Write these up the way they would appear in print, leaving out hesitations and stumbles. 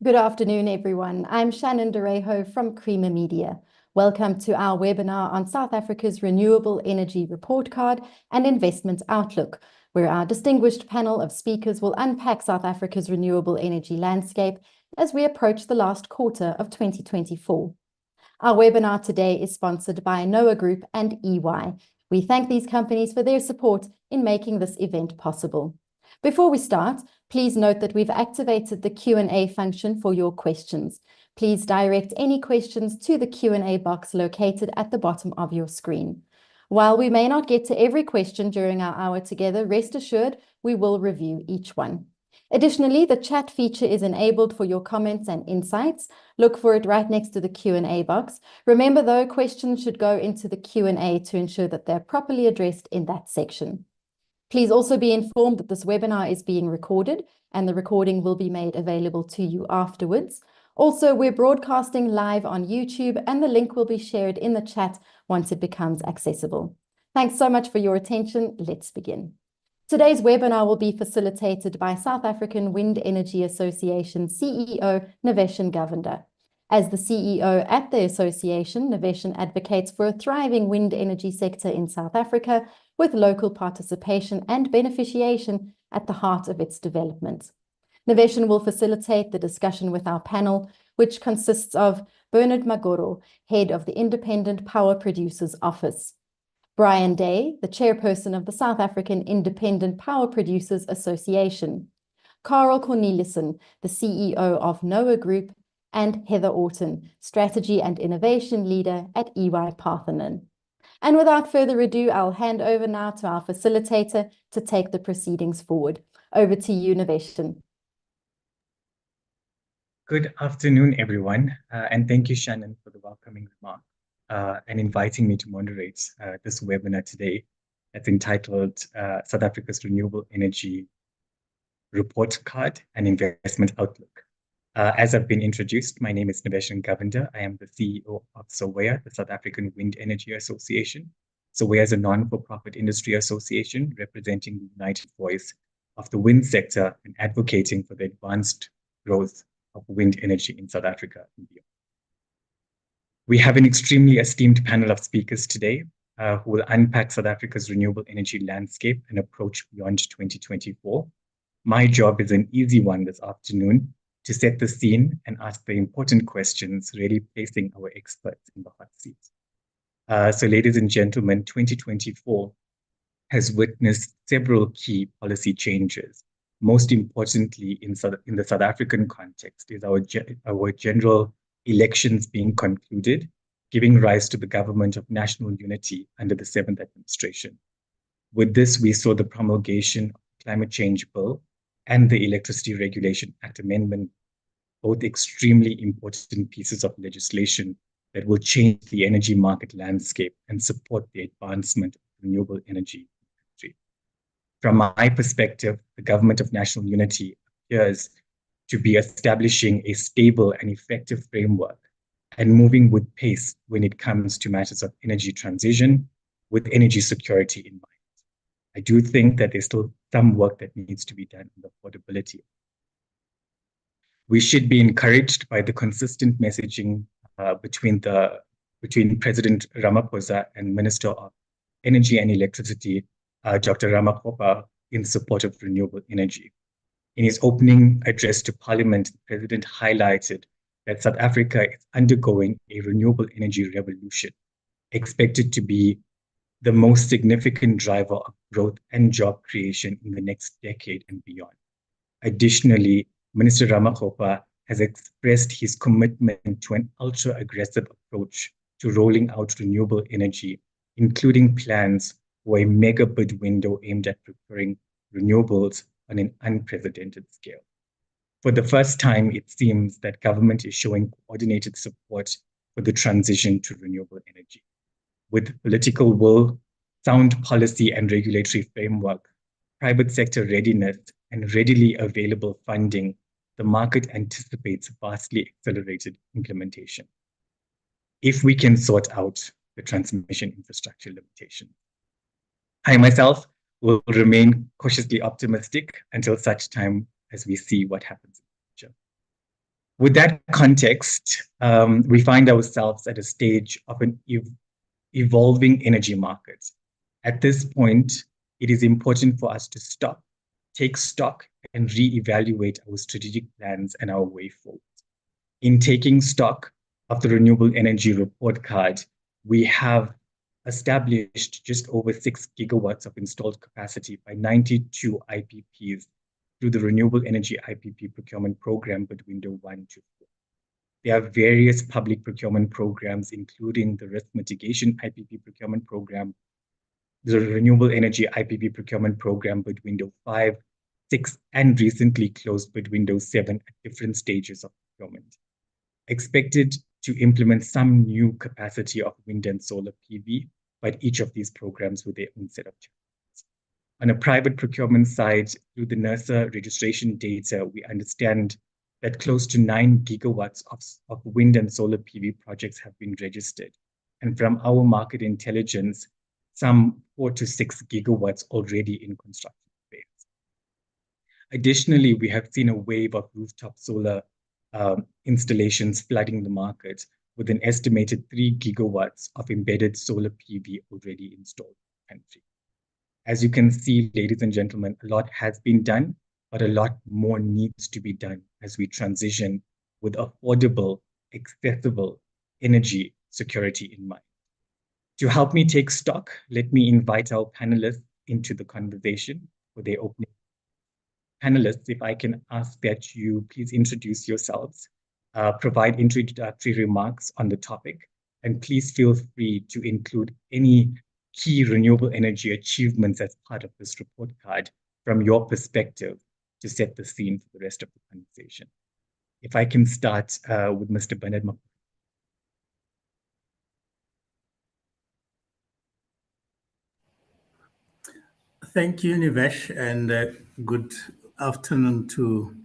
Good afternoon, everyone. I'm Shannon Derejo from Creamer Media. Welcome to our webinar on South Africa's Renewable Energy Report Card and Investment Outlook, where our distinguished panel of speakers will unpack South Africa's renewable energy landscape as we approach the last quarter of 2024. Our webinar today is sponsored by NOAA Group and EY. We thank these companies for their support in making this event possible. Before we start, please note that we've activated the Q&A function for your questions. Please direct any questions to the Q&A box located at the bottom of your screen. While we may not get to every question during our hour together, rest assured we will review each one. Additionally, the chat feature is enabled for your comments and insights. Look for it right next to the Q&A box. Remember, though, questions should go into the Q&A to ensure that they're properly addressed in that section. Please also be informed that this webinar is being recorded and the recording will be made available to you afterwards. Also, we're broadcasting live on YouTube and the link will be shared in the chat once it becomes accessible. Thanks so much for your attention. Let's begin. Today's webinar will be facilitated by South African Wind Energy Association CEO Niveshen Govender. As the CEO at the association, Niveshen advocates for a thriving wind energy sector in South Africa with local participation and beneficiation at the heart of its development. Niveshen will facilitate the discussion with our panel, which consists of Bernard Magoro, head of the Independent Power Producers Office, Brian Day, the chairperson of the South African Independent Power Producers Association, Karel Cornelissen, the CEO of NOAA Group, and Heather Orton, strategy and innovation leader at EY-Parthenon. And without further ado, I'll hand over now to our facilitator to take the proceedings forward. Over to you, Niveshen. Good afternoon, everyone, and thank you, Shannon, for the welcoming remark and inviting me to moderate this webinar today that's entitled South Africa's Renewable Energy Report Card and Investment Outlook. As I've been introduced, my name is Niveshen Govender. I am the CEO of SOWEA, the South African Wind Energy Association. SOWEA is a non-for-profit industry association representing the united voice of the wind sector and advocating for the advanced growth of wind energy in South Africa and beyond. We have an extremely esteemed panel of speakers today who will unpack South Africa's renewable energy landscape and approach beyond 2024. My job is an easy one this afternoon, to set the scene and ask the important questions, really placing our experts in the hot seat. So ladies and gentlemen, 2024 has witnessed several key policy changes. Most importantly, in the South African context, is our general elections being concluded, giving rise to the government of national unity under the 7th administration. With this, we saw the promulgation of the Climate Change Bill and the Electricity Regulation Act Amendment, both extremely important pieces of legislation that will change the energy market landscape and support the advancement of renewable energy in the country. From my perspective, the Government of National Unity appears to be establishing a stable and effective framework and moving with pace when it comes to matters of energy transition with energy security in mind. I do think that there's still some work that needs to be done on the affordability. We should be encouraged by the consistent messaging between President Ramaphosa and Minister of Energy and Electricity, Dr. Ramaphosa, in support of renewable energy. In his opening address to Parliament, the President highlighted that South Africa is undergoing a renewable energy revolution, expected to be the most significant driver of growth and job creation in the next decade and beyond. Additionally, Minister Ramaphosa has expressed his commitment to an ultra-aggressive approach to rolling out renewable energy, including plans for a mega bid window aimed at procuring renewables on an unprecedented scale. For the first time, it seems that government is showing coordinated support for the transition to renewable energy. With political will, sound policy and regulatory framework, private sector readiness, and readily available funding, the market anticipates vastly accelerated implementation, if we can sort out the transmission infrastructure limitation. I myself will remain cautiously optimistic until such time as we see what happens in the future. With that context, we find ourselves at a stage of an evolving energy market. At this point, it is important for us to stop, take stock, and reevaluate our strategic plans and our way forward. In taking stock of the Renewable Energy Report Card, we have established just over 6 gigawatts of installed capacity by 92 IPPs through the Renewable Energy IPP Procurement Program but window 1 to 4. There are various public procurement programs, including the Risk Mitigation IPP Procurement Program, the Renewable Energy IPP Procurement Program but window 5, 6, and recently closed but window 7 at different stages of procurement. Expected to implement some new capacity of wind and solar PV, but each of these programs with their own set of challenges. On a private procurement side, through the NERSA registration data, we understand that close to 9 gigawatts of wind and solar PV projects have been registered. And from our market intelligence, some 4 to 6 gigawatts already in construction phase. Additionally, we have seen a wave of rooftop solar installations flooding the market with an estimated 3 gigawatts of embedded solar PV already installed in the country. As you can see, ladies and gentlemen, a lot has been done, but a lot more needs to be done as we transition with affordable, accessible energy security in mind. To help me take stock, let me invite our panelists into the conversation for their opening. Panelists, if I can ask that you please introduce yourselves, provide introductory remarks on the topic, and please feel free to include any key renewable energy achievements as part of this report card from your perspective to set the scene for the rest of the conversation. If I can start with Mr. Bernard Magoro. Thank you, Niveshen, and good afternoon to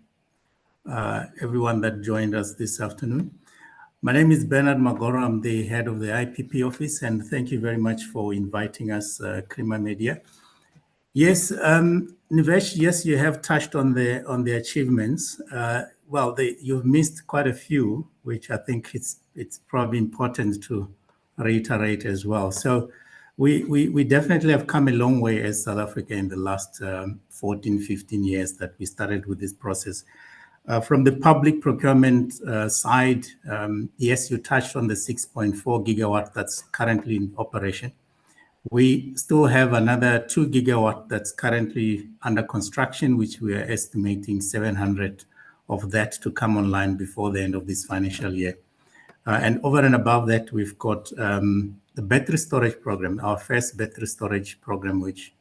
everyone that joined us this afternoon. My name is Bernard Magoro. I'm the head of the IPP office, and thank you very much for inviting us, Crema Media. Yes, Niveshen, yes, you have touched on the achievements. You've missed quite a few, which I think it's probably important to reiterate as well. So we definitely have come a long way as South Africa in the last 14, 15 years that we started with this process. From the public procurement side, yes, you touched on the 6.4 gigawatt that's currently in operation. We still have another 2 gigawatt that's currently under construction, which we are estimating 700 of that to come online before the end of this financial year. And over and above that, we've got the battery storage program, our first battery storage program, which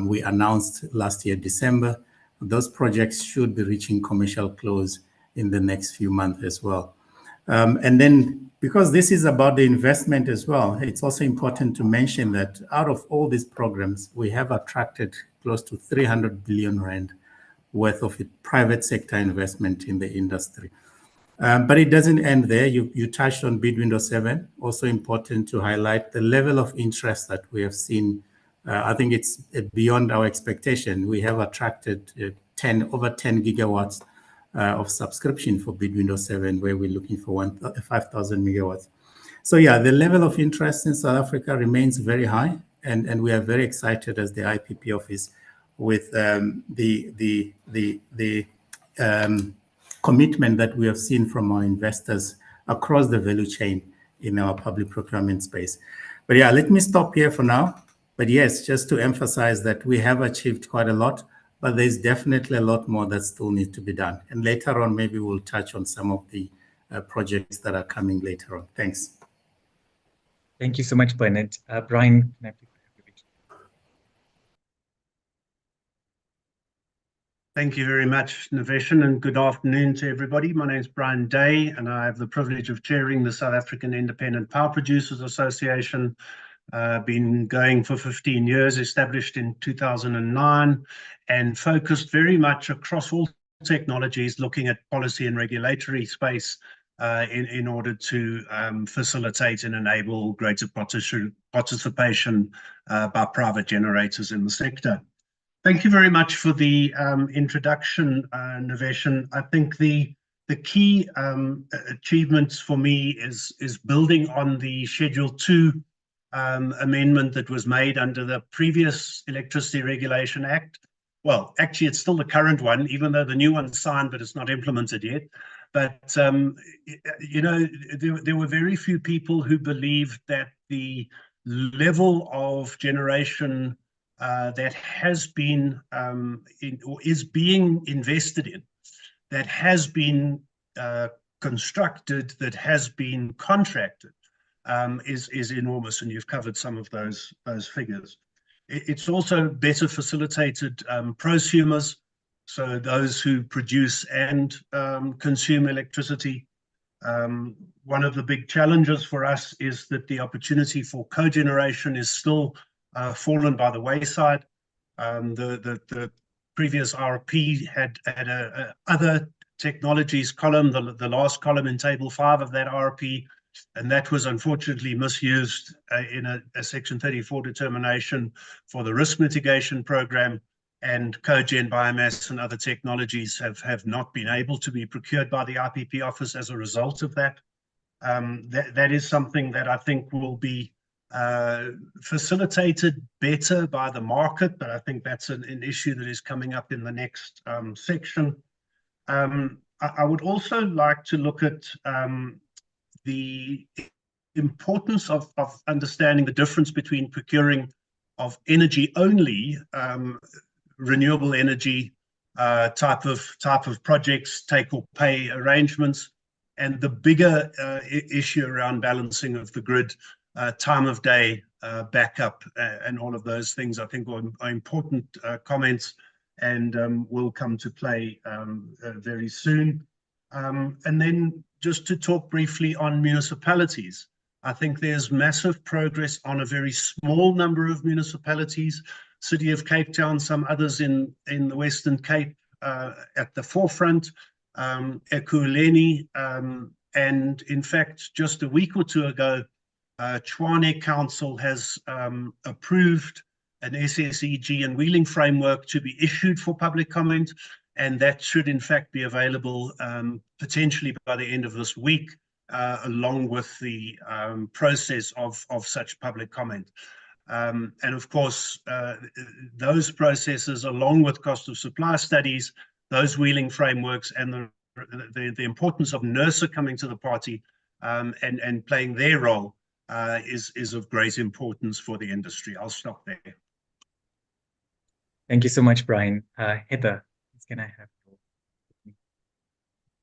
we announced last year, December. Those projects should be reaching commercial close in the next few months as well. And then, because this is about the investment as well, it's also important to mention that out of all these programs, we have attracted close to 300 billion rand worth of private sector investment in the industry. But it doesn't end there. You touched on bid window 7. Also important to highlight the level of interest that we have seen. I think it's beyond our expectation. We have attracted over 10 gigawatts of subscription for bid window 7, where we're looking for 5,000 megawatts. So yeah, the level of interest in South Africa remains very high, and we are very excited as the IPP office with the commitment that we have seen from our investors across the value chain in our public procurement space. But yeah, let me stop here for now. But yes, just to emphasize that we have achieved quite a lot, but there's definitely a lot more that still needs to be done. And later on, maybe we'll touch on some of the projects that are coming later on. Thanks. Thank you so much, Bernard. Brian, can I please have you? Thank you very much, Niveshen, and good afternoon to everybody. My name is Brian Day, and I have the privilege of chairing the South African Independent Power Producers Association. Been going for 15 years, established in 2009, and focused very much across all technologies, looking at policy and regulatory space in order to facilitate and enable greater participation by private generators in the sector. Thank you very much for the introduction, Niveshen. I think the the key achievements for me is building on the Schedule 2 amendment that was made under the previous Electricity Regulation Act. Well, actually, it's still the current one, even though the new one's signed, but it's not implemented yet. But, you know, there were very few people who believed that the level of generation that has been or is being invested in, that has been constructed, that has been contracted, is enormous, and you've covered some of those figures. It's also better facilitated prosumers, so those who produce and consume electricity. One of the big challenges for us is that the opportunity for cogeneration is still fallen by the wayside. The previous RP had a other technologies column, the last column in table 5 of that RP, and that was unfortunately misused in a Section 34 determination for the risk mitigation program, and cogen, biomass and other technologies have not been able to be procured by the IPP office as a result of that. That is something that I think will be facilitated better by the market, but I think that's an issue that is coming up in the next section. I would also like to look at the importance of understanding the difference between procuring of energy only, renewable energy type of projects, take or pay arrangements, and the bigger issue around balancing of the grid, time of day, backup, and all of those things I think are important comments, and will come to play very soon. And then just to talk briefly on municipalities, I think there's massive progress on a very small number of municipalities. City of Cape Town, some others in the Western Cape at the forefront, Ekurhuleni, and in fact, just a week or two ago, Tshwane Council has approved an SSEG and wheeling framework to be issued for public comment, and that should in fact be available potentially by the end of this week, along with the process of such public comment. And of course, those processes, along with cost of supply studies, those wheeling frameworks, and the importance of NERSA coming to the party and playing their role is of great importance for the industry. I'll stop there. Thank you so much, Brian. Heather, can I have you?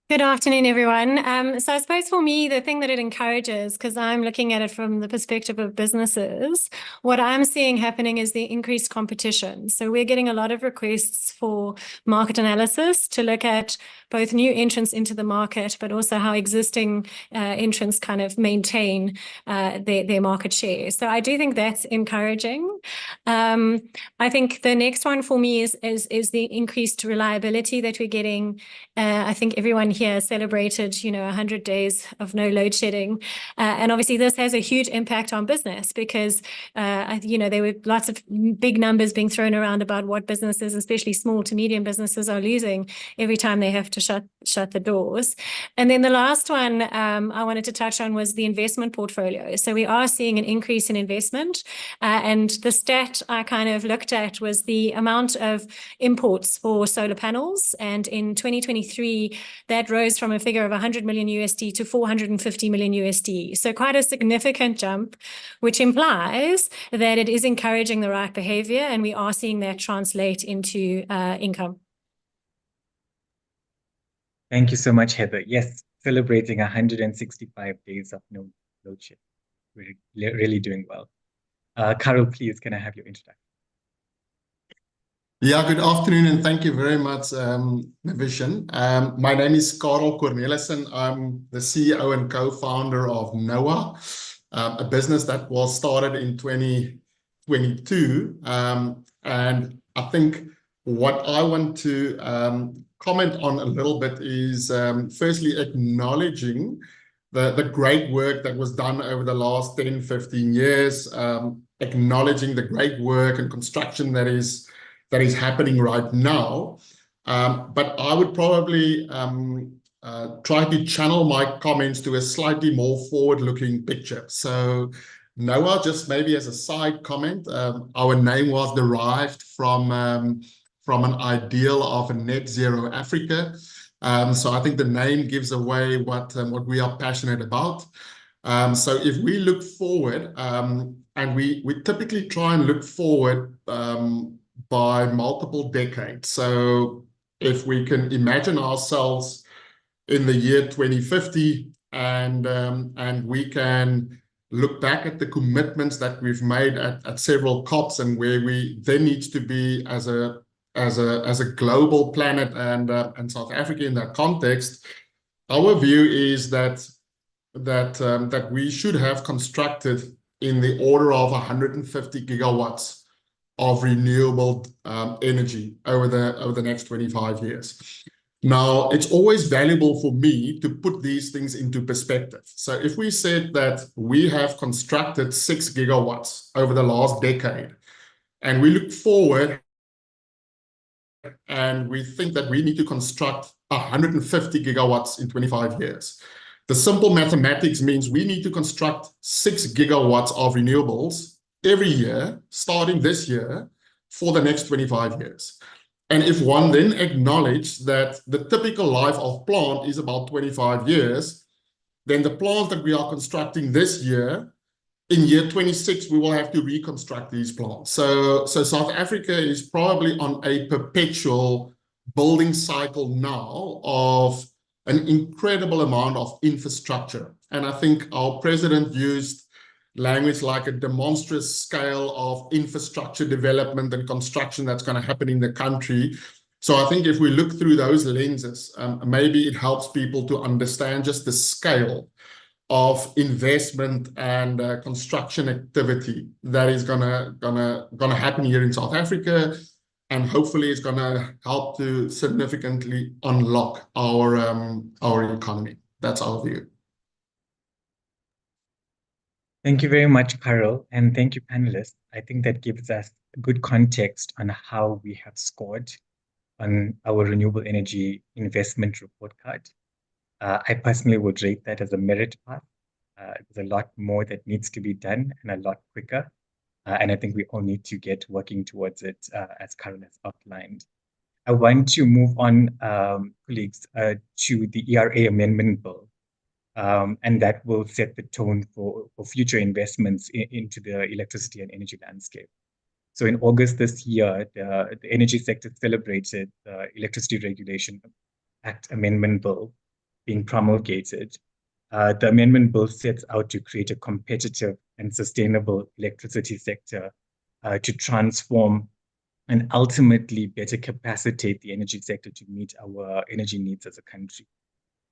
Good afternoon, everyone. So I suppose for me, the thing that it encourages, because I'm looking at it from the perspective of businesses, what I'm seeing happening is the increased competition. So we're getting a lot of requests for market analysis to look at both new entrants into the market, but also how existing entrants kind of maintain their market share. So I do think that's encouraging. I think the next one for me is the increased reliability that we're getting. I think everyone here celebrated, 100 days of no load shedding. And obviously this has a huge impact on business because, there were lots of big numbers being thrown around about what businesses, especially small to medium businesses, are losing every time they have to shut the doors. And then the last one I wanted to touch on was the investment portfolio. So we are seeing an increase in investment. And the stat I kind of looked at was the amount of imports for solar panels. And in 2023, that rose from a figure of $100 million USD to $450 million USD. So quite a significant jump, which implies that it is encouraging the right behavior, and we are seeing that translate into income. Thank you so much, Heather. Yes, celebrating 165 days of no load shedding. We're really doing well. Karel, please, can I have your introduction? Yeah, good afternoon, and thank you very much, Niveshen. My name is Karel Cornelissen. I'm the CEO and co-founder of NOAH, a business that was started in 2022. And I think what I want to comment on a little bit is firstly acknowledging the great work that was done over the last 10, 15 years, acknowledging the great work and construction that is happening right now. But I would probably try to channel my comments to a slightly more forward-looking picture. So NOAH, just maybe as a side comment, our name was derived from an ideal of a net zero Africa. So I think the name gives away what we are passionate about. So if we look forward, and we typically try and look forward by multiple decades. So if we can imagine ourselves in the year 2050, and we can look back at the commitments that we've made at several COPs, and where we then need to be as a global planet, and South Africa in that context, our view is that we should have constructed in the order of 150 gigawatts of renewable energy over the next 25 years. Now, it's always valuable for me to put these things into perspective. So if we said that we have constructed 6 gigawatts over the last decade, and we look forward and we think that we need to construct 150 gigawatts in 25 years, the simple mathematics means we need to construct 6 gigawatts of renewables every year, starting this year, for the next 25 years. And if one then acknowledges that the typical life of plant is about 25 years, then the plants that we are constructing this year, in year 26, we will have to reconstruct these plants. So South Africa is probably on a perpetual building cycle now of an incredible amount of infrastructure. And I think our president used language like a demonstrous scale of infrastructure development and construction that's going to happen in the country. So I think if we look through those lenses, maybe it helps people to understand just the scale of investment and construction activity that is gonna happen here in South Africa, and hopefully it's gonna help to significantly unlock our economy. That's our view. Thank you very much, Karel, and thank you, panelists. I think that gives us good context on how we have scored on our renewable energy investment report card. I personally would rate that as a merit path. There's a lot more that needs to be done and a lot quicker. And I think we all need to get working towards it, as Karel has outlined. I want to move on, colleagues, to the ERA Amendment Bill. And that will set the tone for future investments into the electricity and energy landscape. So in August this year, the energy sector celebrated the Electricity Regulation Act Amendment Bill being promulgated. The amendment bill sets out to create a competitive and sustainable electricity sector to transform and ultimately better capacitate the energy sector to meet our energy needs as a country.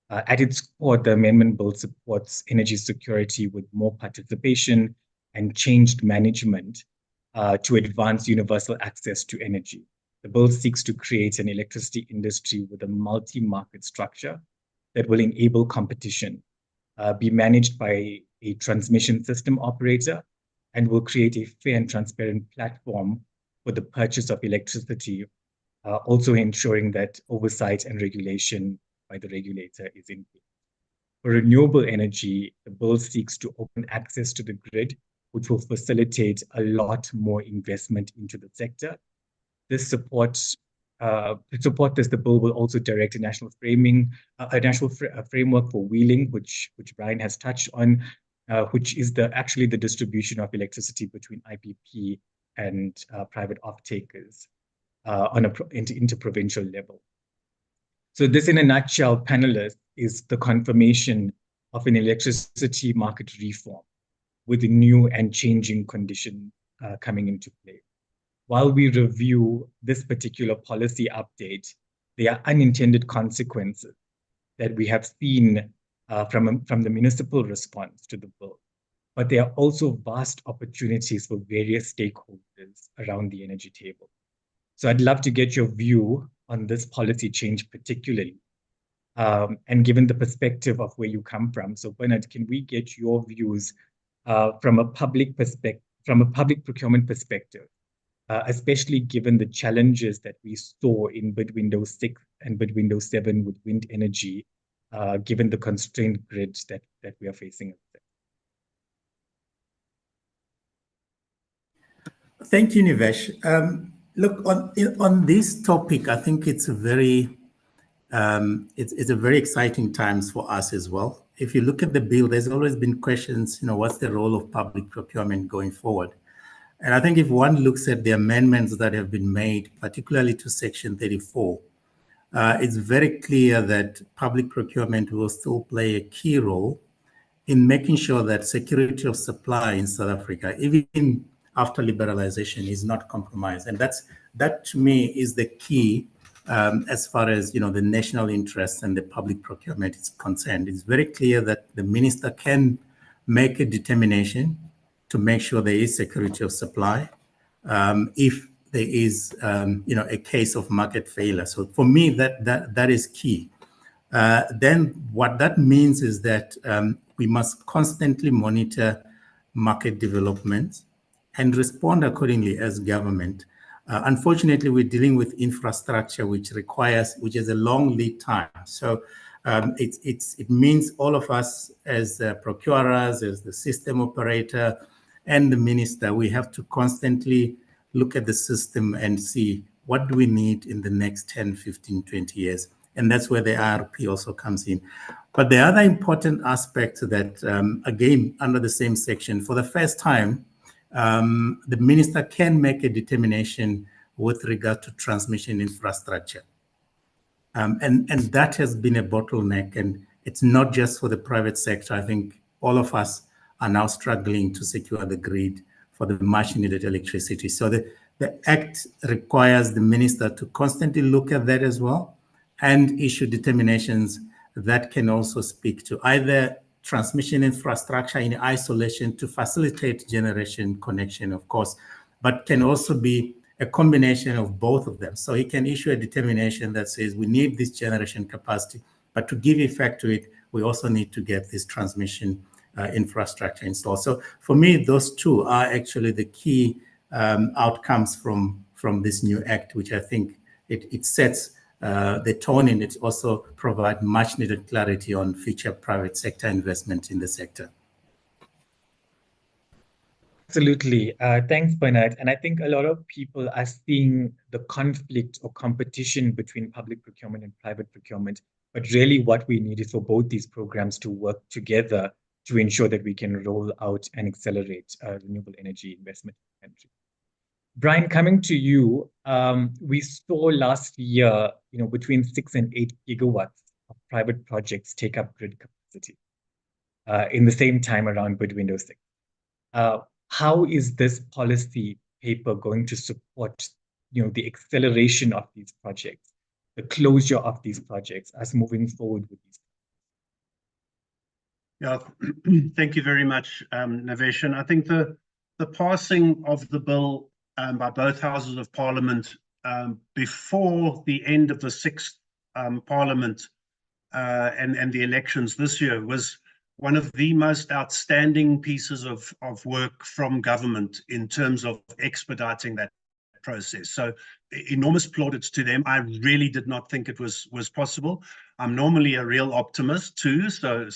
At its core, the amendment bill supports energy security with more participation and changed management to advance universal access to energy. The bill seeks to create an electricity industry with a multi-market structure that will enable competition, be managed by a transmission system operator, and will create a fair and transparent platform for the purchase of electricity, also ensuring that oversight and regulation by the regulator is in place. For renewable energy, the bill seeks to open access to the grid, which will facilitate a lot more investment into the sector. To support this, the bill will also direct a national framework for wheeling, which Brian has touched on, which is actually the distribution of electricity between IPP and private off-takers on an interprovincial level. So this, in a nutshell, panelists, is the confirmation of an electricity market reform with new and changing conditions coming into play. While we review this particular policy update, there are unintended consequences that we have seen from the municipal response to the bill. But there are also vast opportunities for various stakeholders around the energy table. So I'd love to get your view on this policy change particularly, and given the perspective of where you come from. So Bernard, can we get your views from a public procurement perspective, especially given the challenges that we saw in bid window 6 and bid window 7 with wind energy, given the constrained grid that we are facing. Thank you, Nivesh. Look, on this topic, I think it's a very exciting times for us as well. If you look at the bill, there's always been questions, what's the role of public procurement going forward? And I think if one looks at the amendments that have been made, particularly to Section 34, it's very clear that public procurement will still play a key role in making sure that security of supply in South Africa, even after liberalization, is not compromised. And that to me is the key as far as the national interest and the public procurement is concerned. It's very clear that the minister can make a determination to make sure there is security of supply if there is a case of market failure. So for me, that is key. Then what that means is that we must constantly monitor market developments and respond accordingly as government. Unfortunately, we're dealing with infrastructure which is a long lead time. So it means all of us as procurers, as the system operator, and the minister, we have to constantly look at the system and see what do we need in the next 10, 15, 20 years. And that's where the IRP also comes in. But the other important aspect that, again, under the same section, for the first time, the minister can make a determination with regard to transmission infrastructure. And that has been a bottleneck, and it's not just for the private sector. I think all of us are now struggling to secure the grid for the much needed electricity. So the Act requires the minister to constantly look at that as well and issue determinations that can also speak to either transmission infrastructure in isolation to facilitate generation connection, of course, but can also be a combination of both of them. So he can issue a determination that says we need this generation capacity, but to give effect to it, we also need to get this transmission infrastructure installed. So for me, those two are actually the key outcomes from this new act, which I think it sets the tone, and it also provides much needed clarity on future private sector investment in the sector. Absolutely. Thanks, Bernard. And I think a lot of people are seeing the conflict or competition between public procurement and private procurement. But really what we need is for both these programs to work together to ensure that we can roll out and accelerate renewable energy investment in the country. Brian, coming to you, we saw last year, between 6 and 8 gigawatts of private projects take up grid capacity in the same time around bid window 6. How is this policy paper going to support, the acceleration of these projects, the closure of these projects, as moving forward with these? Yeah, thank you very much, Niveshen. I think the passing of the bill by both houses of Parliament before the end of the 6th Parliament and the elections this year was one of the most outstanding pieces of work from government in terms of expediting that process. So enormous plaudits to them. I really did not think it was possible. I'm normally a real optimist too, so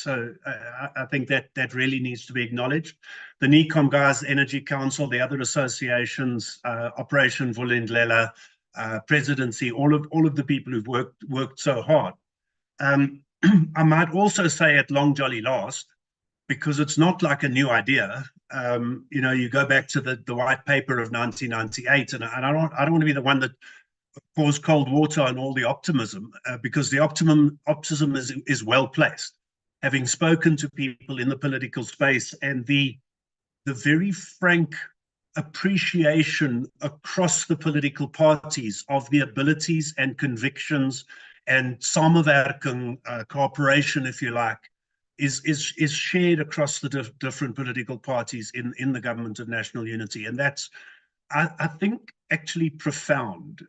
I think that really needs to be acknowledged. The NECOM guys, Energy Council, the other associations, Operation Vulindlela, Presidency, all of the people who've worked so hard. I might also say at long jolly last, because it's not like a new idea. You go back to the white paper of 1998, and I don't want to be the one that pours cold water on all the optimism, because the optimism is well placed. Having spoken to people in the political space and the very frank appreciation across the political parties of the abilities and convictions and samenwerking, cooperation, if you like, is shared across the different political parties in the government of national unity. And that's, I think, actually profound.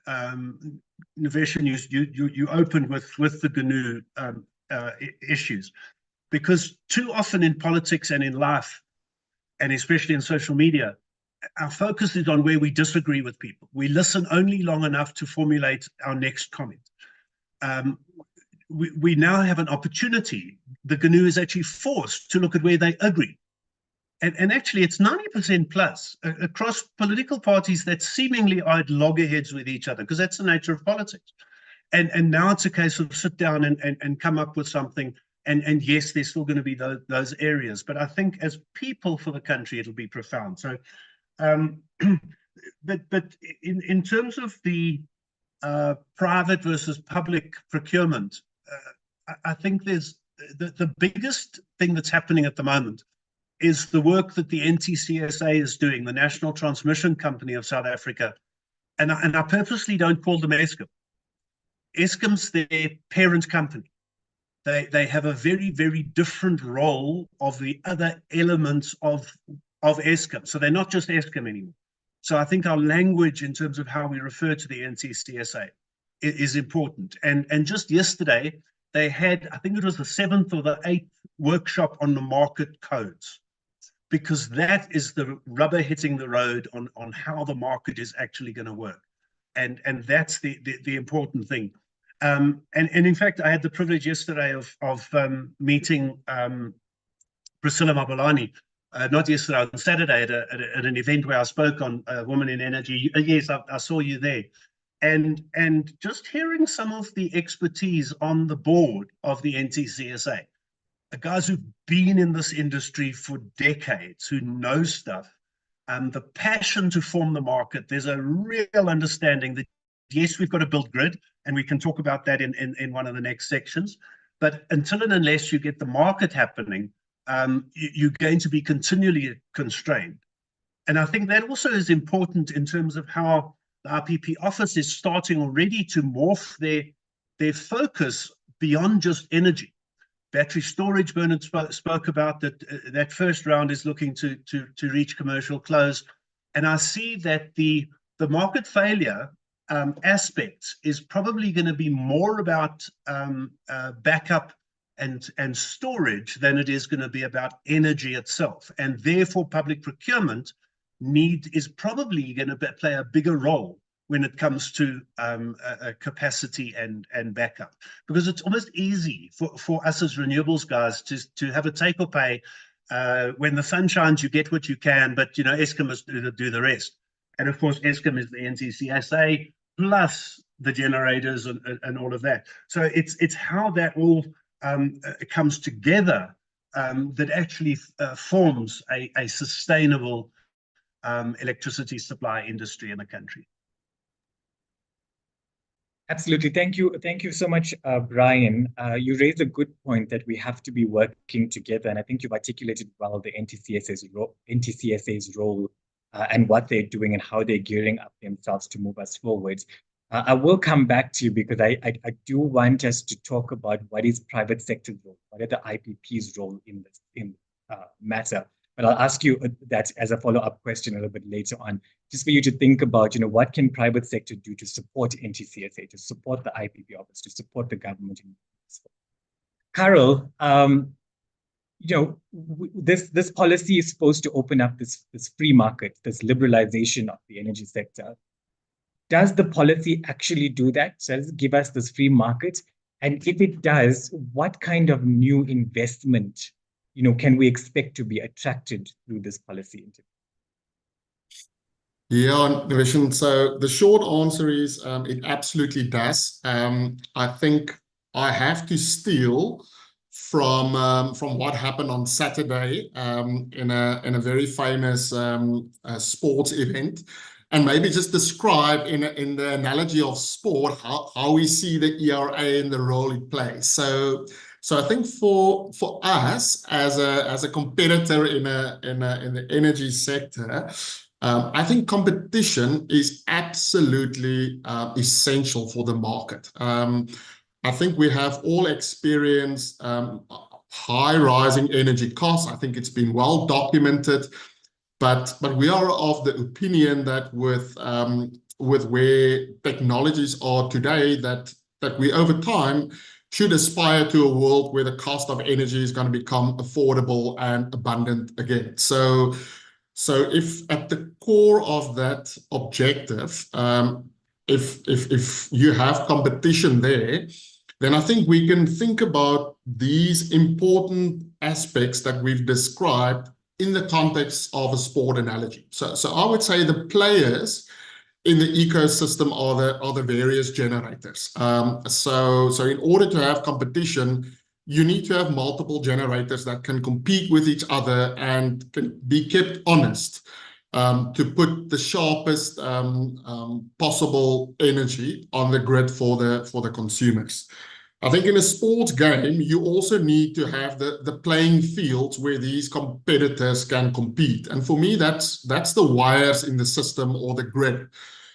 Niveshen, you opened with the GNU issues, because too often in politics and in life, and especially in social media, our focus is on where we disagree with people. We listen only long enough to formulate our next comment. we now have an opportunity. The GNU is actually forced to look at where they agree. And actually, it's 90% plus across political parties that seemingly are at loggerheads with each other, because that's the nature of politics. And now it's a case of sit down and come up with something. And yes, there's still going to be those areas. But I think as people for the country, it'll be profound. So, but in terms of the private versus public procurement, I think there's the biggest thing that's happening at the moment is the work that the NTCSA is doing, the National Transmission Company of South Africa. And I purposely don't call them Eskom. Eskom's their parent company. They have a very, very different role of the other elements of Eskom. So they're not just Eskom anymore. So I think our language in terms of how we refer to the NTCSA is important. And just yesterday, they had, I think it was the 7th or the 8th workshop on the market codes, because that is the rubber hitting the road on how the market is actually going to work. And that's the important thing. And in fact, I had the privilege yesterday of meeting Priscilla Mabulani, not yesterday, on Saturday at an event where I spoke on Women in Energy. Yes, I saw you there. And just hearing some of the expertise on the board of the NTCSA, guys who've been in this industry for decades, who know stuff, the passion to form the market. There's a real understanding that, yes, we've got to build grid, and we can talk about that in one of the next sections. But until and unless you get the market happening, you're going to be continually constrained. And I think that also is important in terms of how the RPP office is starting already to morph their focus beyond just energy. Battery storage, Bernard spoke about that first round is looking to reach commercial close. And I see that the market failure aspect is probably going to be more about backup and storage than it is going to be about energy itself. And therefore, public procurement is probably going to play a bigger role when it comes to capacity and backup, because it's almost easy for us as renewables guys to have a take or pay. When the sun shines, you get what you can, but Eskom must do the rest. And of course, Eskom is the NTCSA plus the generators and all of that. So it's how that all comes together that actually forms a sustainable electricity supply industry in the country. Absolutely. Thank you. Thank you so much, Brian. You raised a good point that we have to be working together. And I think you've articulated well the NTCSA's role and what they're doing and how they're gearing up themselves to move us forward. I will come back to you because I do want us to talk about what is private sector's role, what are the IPP's role in this matter. But I'll ask you that as a follow-up question a little bit later on, just for you to think about, what can private sector do to support NTCSA, to support the IPP office, to support the government in this. Karel, this policy is supposed to open up this free market, this liberalization of the energy sector. Does the policy actually do that? So does it give us this free market? And if it does, what kind of new investment can we expect to be attracted through this policy? Yeah, Niveshen. So the short answer is it absolutely does. I think I have to steal from what happened on Saturday in a very famous sports event, and maybe just describe in the analogy of sport how we see the ERA and the role it plays. So I think for us as a competitor in the energy sector, I think competition is absolutely essential for the market. I think we have all experienced high rising energy costs. I think it's been well documented, but we are of the opinion that with where technologies are today, that we over time should aspire to a world where the cost of energy is going to become affordable and abundant again. So if at the core of that objective, if you have competition there, then I think we can think about these important aspects that we've described in the context of a sport analogy. So I would say the players in the ecosystem are the various generators. So in order to have competition, you need to have multiple generators that can compete with each other and can be kept honest to put the sharpest possible energy on the grid for the consumers. I think in a sports game, you also need to have the playing fields where these competitors can compete. And for me, that's the wires in the system or the grid.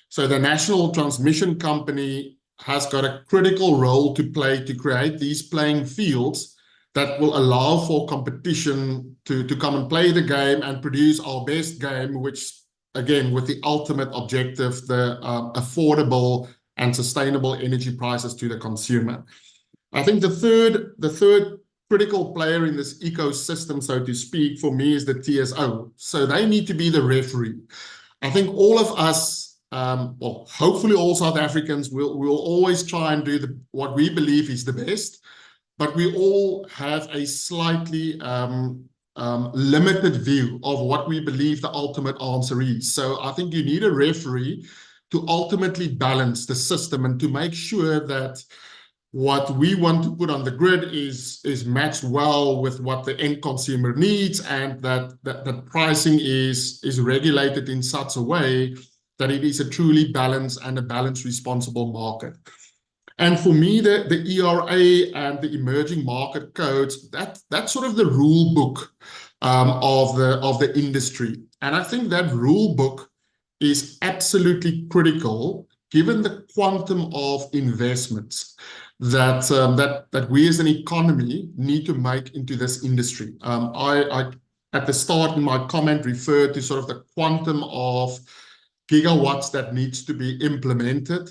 So the national transmission company has got a critical role to play to create these playing fields that will allow for competition to come and play the game and produce our best game, which, again, with the ultimate objective, the affordable and sustainable energy prices to the consumer. I think the third critical player in this ecosystem, so to speak, for me is the TSO. So they need to be the referee. I think all of us, well, hopefully all South Africans will always try and do what we believe is the best, but we all have a slightly limited view of what we believe the ultimate answer is. So I think you need a referee to ultimately balance the system and to make sure that what we want to put on the grid is matched well with what the end consumer needs, and that pricing is regulated in such a way that it is a truly balanced and a balanced, responsible market. And for me, the ERA and the emerging market codes, that's sort of the rule book of the industry. And I think that rule book is absolutely critical given the quantum of investments that we as an economy need to make into this industry. I at the start in my comment referred to sort of the quantum of gigawatts that needs to be implemented.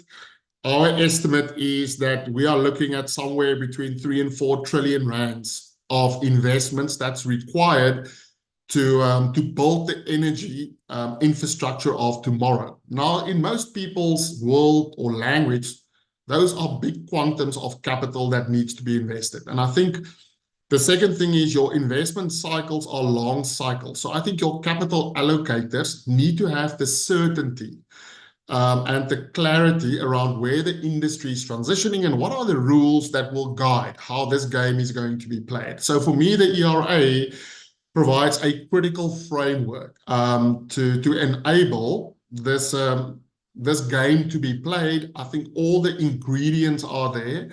Our estimate is that we are looking at somewhere between 3 and 4 trillion rands of investments that's required to build the energy infrastructure of tomorrow. Now, in most people's world or language, those are big quantums of capital that needs to be invested. And I think the second thing is your investment cycles are long cycles. So I think your capital allocators need to have the certainty and the clarity around where the industry is transitioning and what are the rules that will guide how this game is going to be played. So for me, the ERA provides a critical framework to enable this game to be played. I think all the ingredients are there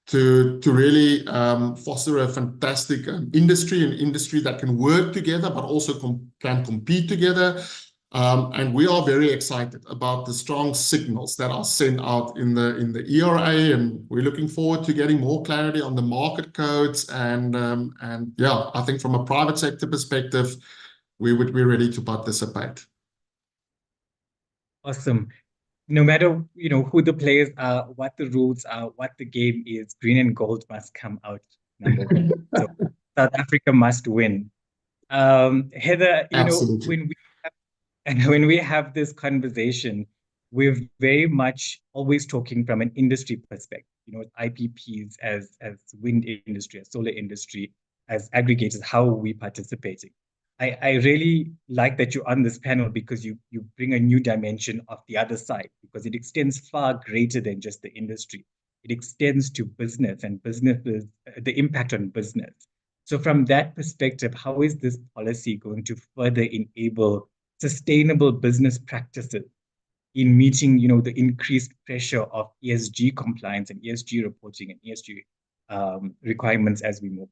to really foster a fantastic industry, an industry that can work together, but also can compete together. And we are very excited about the strong signals that are sent out in the ERA, and we're looking forward to getting more clarity on the market codes. And yeah, I think from a private sector perspective, we would be ready to participate. Awesome. No matter who the players are, what the rules are, what the game is, green and gold must come out number one. So South Africa must win. Heather, Absolutely. when we have this conversation, we're very much always talking from an industry perspective. IPPs as wind industry, as solar industry, as aggregators, how are we participating? I really like that you're on this panel because you bring a new dimension of the other side, because it extends far greater than just the industry. It extends to business and businesses, the impact on business. So from that perspective, how is this policy going to further enable sustainable business practices in meeting, the increased pressure of ESG compliance and ESG reporting and ESG requirements as we move?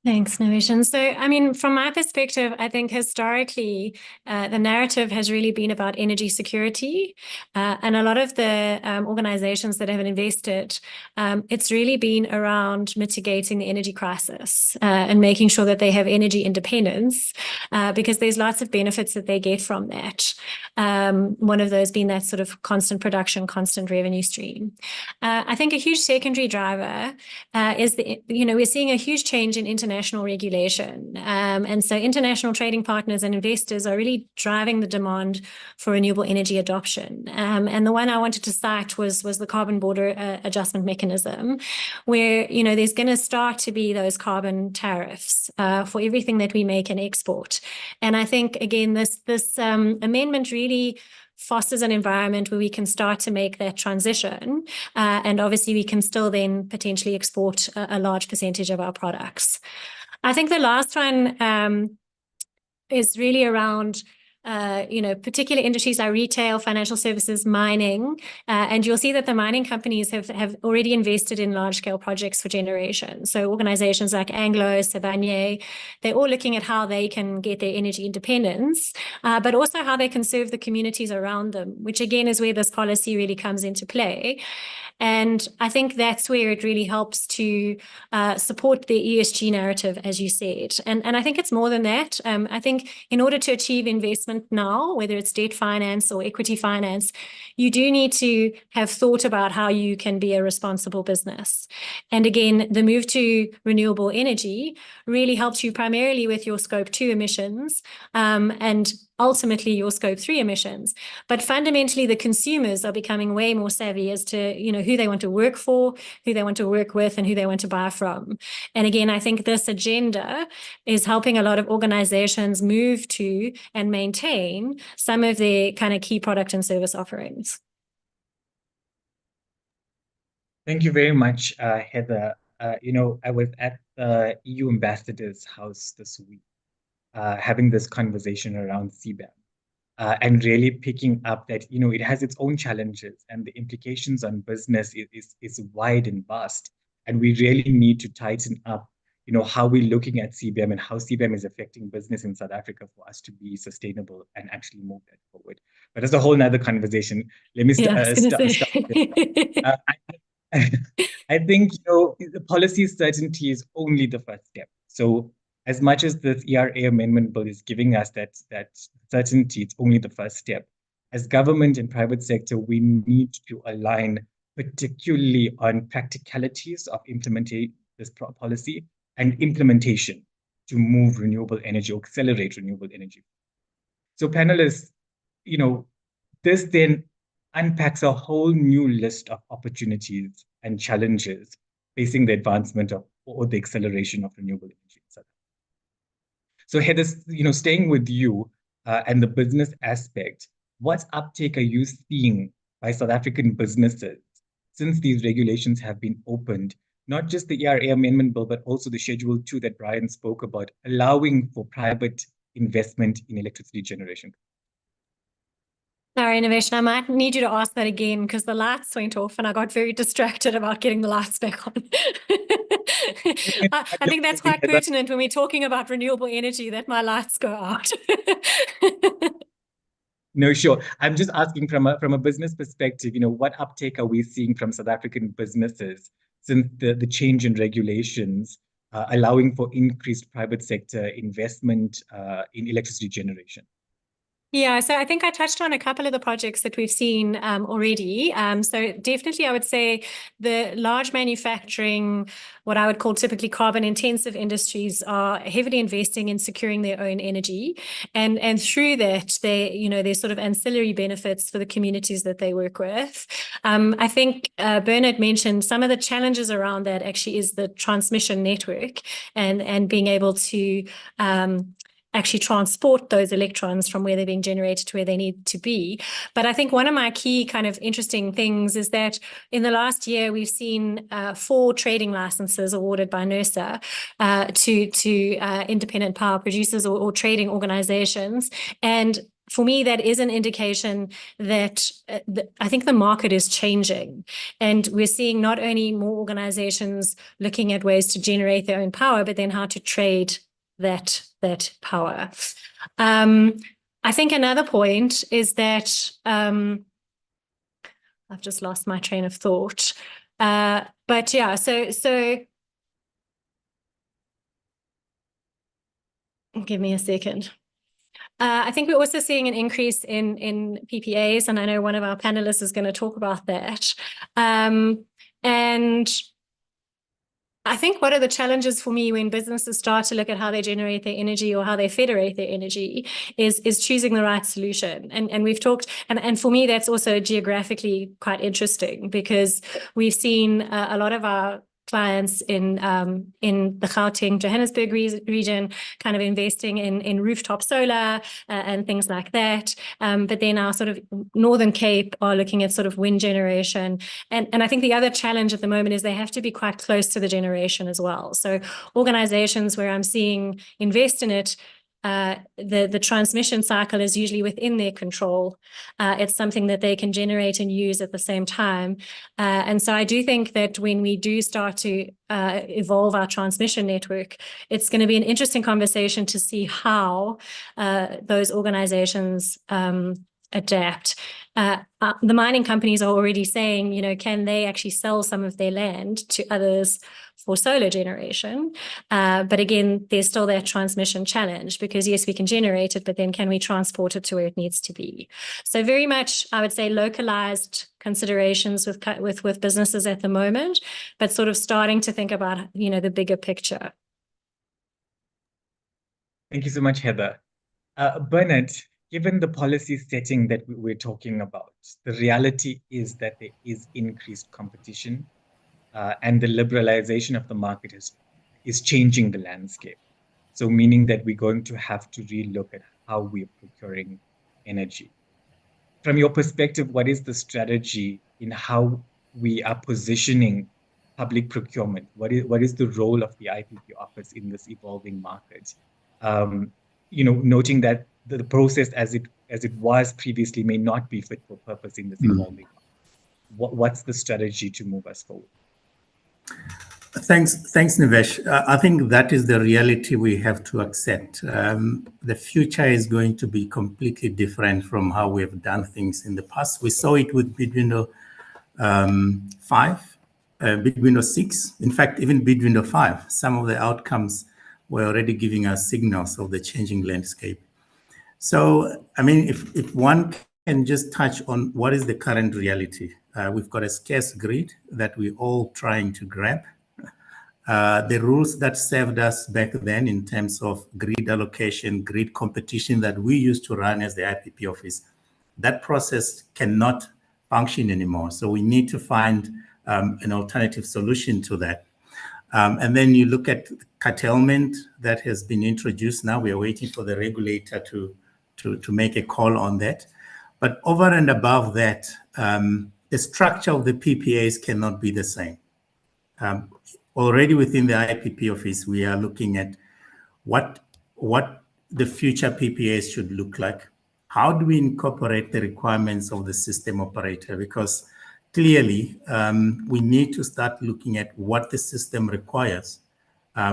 Thanks, Niveshen. So, I mean, from my perspective, I think historically, the narrative has really been about energy security. And a lot of the organizations that have invested, it's really been around mitigating the energy crisis and making sure that they have energy independence, because there's lots of benefits that they get from that. One of those being that sort of constant production, constant revenue stream. I think a huge secondary driver is we're seeing a huge change in international international regulation. And so international trading partners and investors are really driving the demand for renewable energy adoption. And the one I wanted to cite was the carbon border adjustment mechanism, where, you know, there's going to start to be those carbon tariffs for everything that we make and export. And I think, again, this amendment really fosters an environment where we can start to make that transition. And obviously we can still then potentially export a large percentage of our products. I think the last one is really around you know, particular industries like retail, financial services, mining, and you'll see that the mining companies have already invested in large-scale projects for generation. So organizations like Anglo, Savanier, they're all looking at how they can get their energy independence, but also how they can serve the communities around them, which again is where this policy really comes into play. And I think that's where it really helps to support the ESG narrative, as you said. And I think it's more than that. I think in order to achieve investment now, whether it's debt finance or equity finance, you do need to have thought about how you can be a responsible business. And again, the move to renewable energy really helps you primarily with your Scope 2 emissions and ultimately your Scope 3 emissions. But fundamentally, the consumers are becoming way more savvy as to, you know, who they want to work for, who they want to work with, and who they want to buy from. And again, I think this agenda is helping a lot of organizations move to and maintain some of their kind of key product and service offerings. Thank you very much, Heather. You know, I was at the EU Ambassador's house this week, having this conversation around CBAM, and really picking up that, you know, it has its own challenges and the implications on business is wide and vast. And we really need to tighten up, you know, how we're looking at CBAM and how CBAM is affecting business in South Africa for us to be sustainable and actually move that forward. But that's a whole nother conversation. Let me start. I think, you know, the policy certainty is only the first step. So as much as this ERA amendment bill is giving us that certainty, it's only the first step. As government and private sector, we need to align particularly on practicalities of implementing this policy and implementation to move renewable energy or accelerate renewable energy. So panelists, you know, this then unpacks a whole new list of opportunities and challenges facing the advancement of or the acceleration of renewable energy. So Heather, you know, staying with you and the business aspect, what uptake are you seeing by South African businesses since these regulations have been opened? Not just the ERA amendment bill, but also the Schedule 2 that Brian spoke about, allowing for private investment in electricity generation. Sorry, Niveshen, I might need you to ask that again because the lights went off and I got very distracted about getting the lights back on. I think that's quite pertinent when we're talking about renewable energy, that my lights go out. No, sure. I'm just asking from a business perspective, you know, what uptake are we seeing from South African businesses since the change in regulations allowing for increased private sector investment in electricity generation? Yeah, so I think I touched on a couple of the projects that we've seen already. So definitely I would say the large manufacturing, what I would call typically carbon intensive industries, are heavily investing in securing their own energy. And through that, there's sort of ancillary benefits for the communities that they work with. I think Bernard mentioned some of the challenges around that actually is the transmission network and being able to actually transport those electrons from where they're being generated to where they need to be. But I think one of my key kind of interesting things is that in the last year, we've seen 4 trading licenses awarded by NERSA to independent power producers or trading organizations. And for me, that is an indication that I think the market is changing. And we're seeing not only more organizations looking at ways to generate their own power, but then how to trade that power. I think another point is that I've just lost my train of thought. But yeah, so give me a second. I think we're also seeing an increase in PPAs, and I know one of our panelists is going to talk about that. And I think one of the challenges for me when businesses start to look at how they generate their energy or how they federate their energy is choosing the right solution. And we've talked, and for me, that's also geographically quite interesting, because we've seen a lot of our clients in the Gauteng, Johannesburg region, kind of investing in rooftop solar and things like that. But then our sort of Northern Cape are looking at sort of wind generation. And I think the other challenge at the moment is they have to be quite close to the generation as well. So organizations where I'm seeing invest in it, the transmission cycle is usually within their control. It's something that they can generate and use at the same time. And so I do think that when we do start to evolve our transmission network, it's going to be an interesting conversation to see how those organizations adapt. The mining companies are already saying, you know, can they actually sell some of their land to others for solar generation? But again, there's still that transmission challenge, because yes, we can generate it, but then can we transport it to where it needs to be? So very much, I would say, localized considerations with businesses at the moment, but sort of starting to think about, you know, the bigger picture. Thank you so much, Heather. Bernard, given the policy setting that we're talking about, the reality is that there is increased competition, and the liberalization of the market is changing the landscape. So meaning that we're going to have to relook at how we're procuring energy. From your perspective, what is the strategy in how we are positioning public procurement? What is the role of the IPP office in this evolving market? You know, noting that the process as it was previously may not be fit for purpose in this evolving market. What's the strategy to move us forward? Thanks, Nivesh. I think that is the reality we have to accept. The future is going to be completely different from how we have done things in the past. We saw it with bid window 5, bid window 6, in fact, even bid window 5. Some of the outcomes were already giving us signals of the changing landscape. So, I mean, if one can just touch on what is the current reality. We've got a scarce grid that we're all trying to grab. The rules that served us back then in terms of grid allocation, grid competition that we used to run as the IPP office, that process cannot function anymore. So we need to find an alternative solution to that. And then you look at curtailment that has been introduced now. We are waiting for the regulator to make a call on that. But over and above that, the structure of the PPAs cannot be the same. Already within the IPP office, we are looking at what the future PPAs should look like. How do we incorporate the requirements of the system operator? Because clearly, we need to start looking at what the system requires.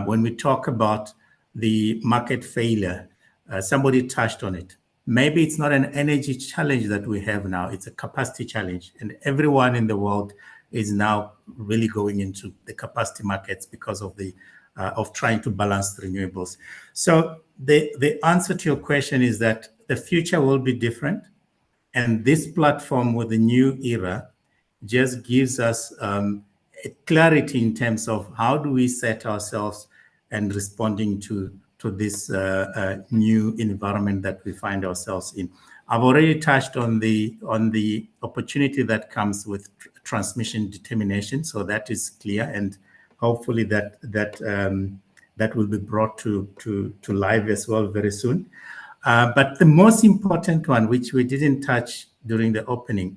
When we talk about the market failure, somebody touched on it. Maybe it's not an energy challenge that we have now, it's a capacity challenge. And everyone in the world is now really going into the capacity markets because of of trying to balance the renewables. So the answer to your question is that the future will be different. And this platform with the new era just gives us clarity in terms of how do we set ourselves and responding to this new environment that we find ourselves in. I've already touched on the opportunity that comes with transmission determination, so that is clear, and hopefully that will be brought to live as well very soon. But the most important one, which we didn't touch during the opening,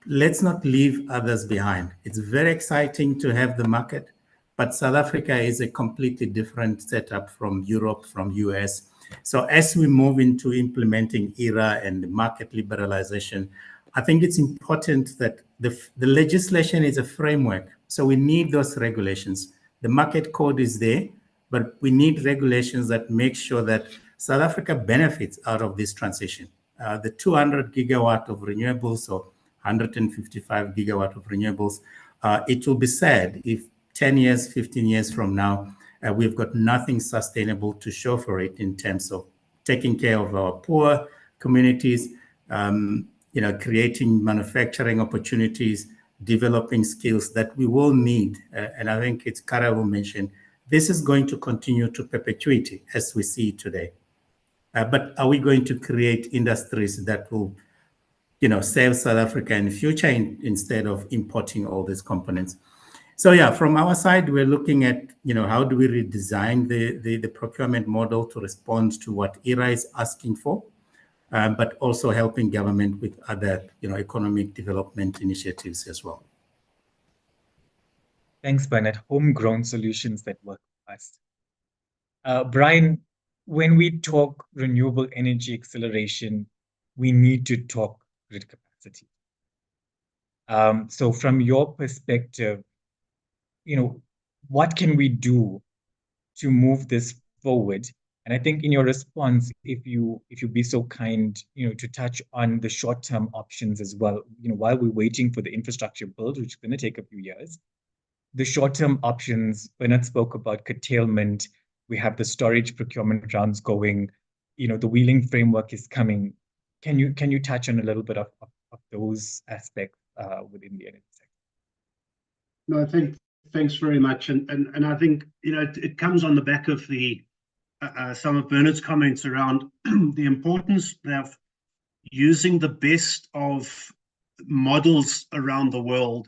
let's not leave others behind. It's very exciting to have the market, but South Africa is a completely different setup from Europe, from US. So as we move into implementing ERA and market liberalization, I think it's important that the legislation is a framework. So we need those regulations. The market code is there, but we need regulations that make sure that South Africa benefits out of this transition. The 200 gigawatt of renewables or 155 gigawatt of renewables, it will be sad if 10 years, 15 years from now, we've got nothing sustainable to show for it in terms of taking care of our poor communities, creating manufacturing opportunities, developing skills that we will need. And I think it's Karel who mentioned, this is going to continue to perpetuity as we see today. But are we going to create industries that will, serve South Africa in the future instead of importing all these components? So yeah, from our side, we're looking at, how do we redesign the procurement model to respond to what ERA is asking for, but also helping government with other, economic development initiatives as well. Thanks, Bernard. Homegrown solutions that work fast. Brian, when we talk renewable energy acceleration, we need to talk grid capacity. So from your perspective, what can we do to move this forward? And I think in your response, if you be so kind, to touch on the short-term options as well, while we're waiting for the infrastructure build, which is going to take a few years, the short-term options, Bernard spoke about curtailment. We have the storage procurement rounds going, the wheeling framework is coming. Can you touch on a little bit of those aspects within the energy sector? No, I think thanks very much. And I think, it comes on the back of the some of Bernard's comments around the importance of using the best of models around the world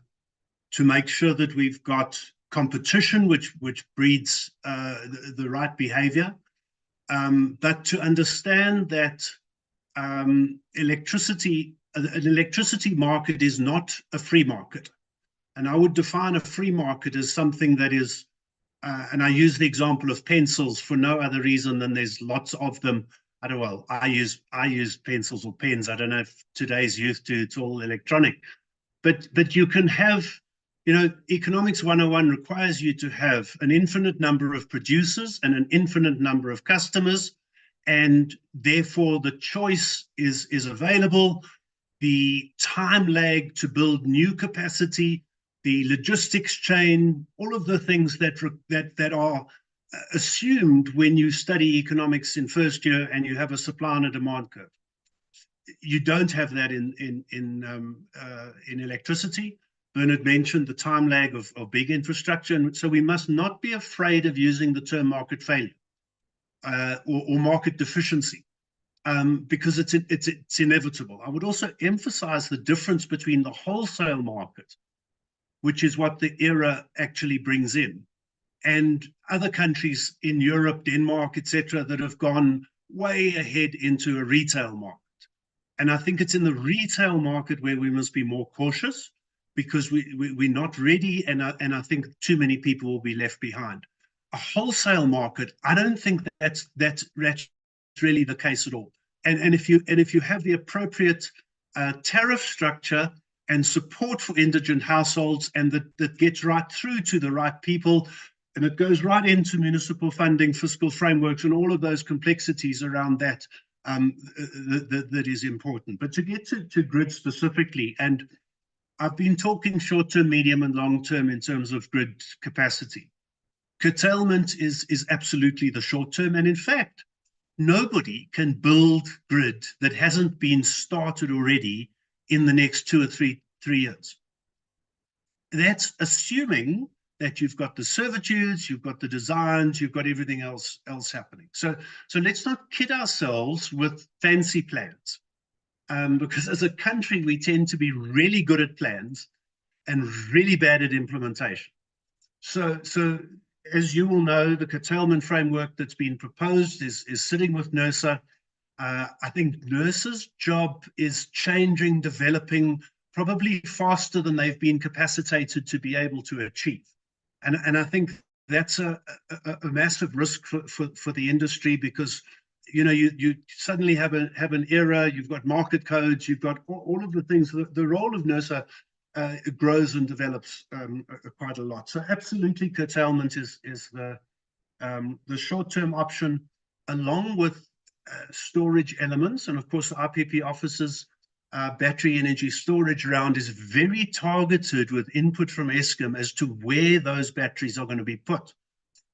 to make sure that we've got competition, which breeds the right behavior, but to understand that an electricity market is not a free market. And I would define a free market as something that is, and I use the example of pencils for no other reason than there's lots of them. I use pencils or pens. I don't know if today's youth do, it's all electronic. But you can have, Economics 101 requires you to have an infinite number of producers and an infinite number of customers, and therefore the choice is available. The time lag to build new capacity, the logistics chain, all of the things that are assumed when you study economics in first year and you have a supply and a demand curve. You don't have that in electricity. Bernard mentioned the time lag of big infrastructure, and so we must not be afraid of using the term market failure or market deficiency, because it's inevitable. I would also emphasize the difference between the wholesale market, which is what the ERA actually brings in, and other countries in Europe, Denmark, etc., that have gone way ahead into a retail market. And I think it's in the retail market where we must be more cautious, because we're not ready, and I think too many people will be left behind. A wholesale market, I don't think that's really the case at all. And if you have the appropriate tariff structure and support for indigent households, and that gets right through to the right people, and it goes right into municipal funding, fiscal frameworks, and all of those complexities around that, that is important. But to get to grid specifically, and I've been talking short-term, medium, and long-term in terms of grid capacity. Curtailment is absolutely the short-term, and in fact, nobody can build grid that hasn't been started already in the next 2 or 3 years. That's assuming that you've got the servitudes, you've got the designs, you've got everything else happening. So let's not kid ourselves with fancy plans, because as a country, we tend to be really good at plans and really bad at implementation. So as you will know, the curtailment framework that's been proposed is sitting with NERSA. I think NERSA's job is changing, developing, probably faster than they've been capacitated to be able to achieve. And I think that's a massive risk for the industry, because you suddenly have an era, you've got market codes, you've got all of the things. The role of NERSA grows and develops quite a lot. So absolutely, curtailment is the short-term option, along with storage elements. And of course, the IPP offices battery energy storage round is very targeted with input from Eskom as to where those batteries are going to be put,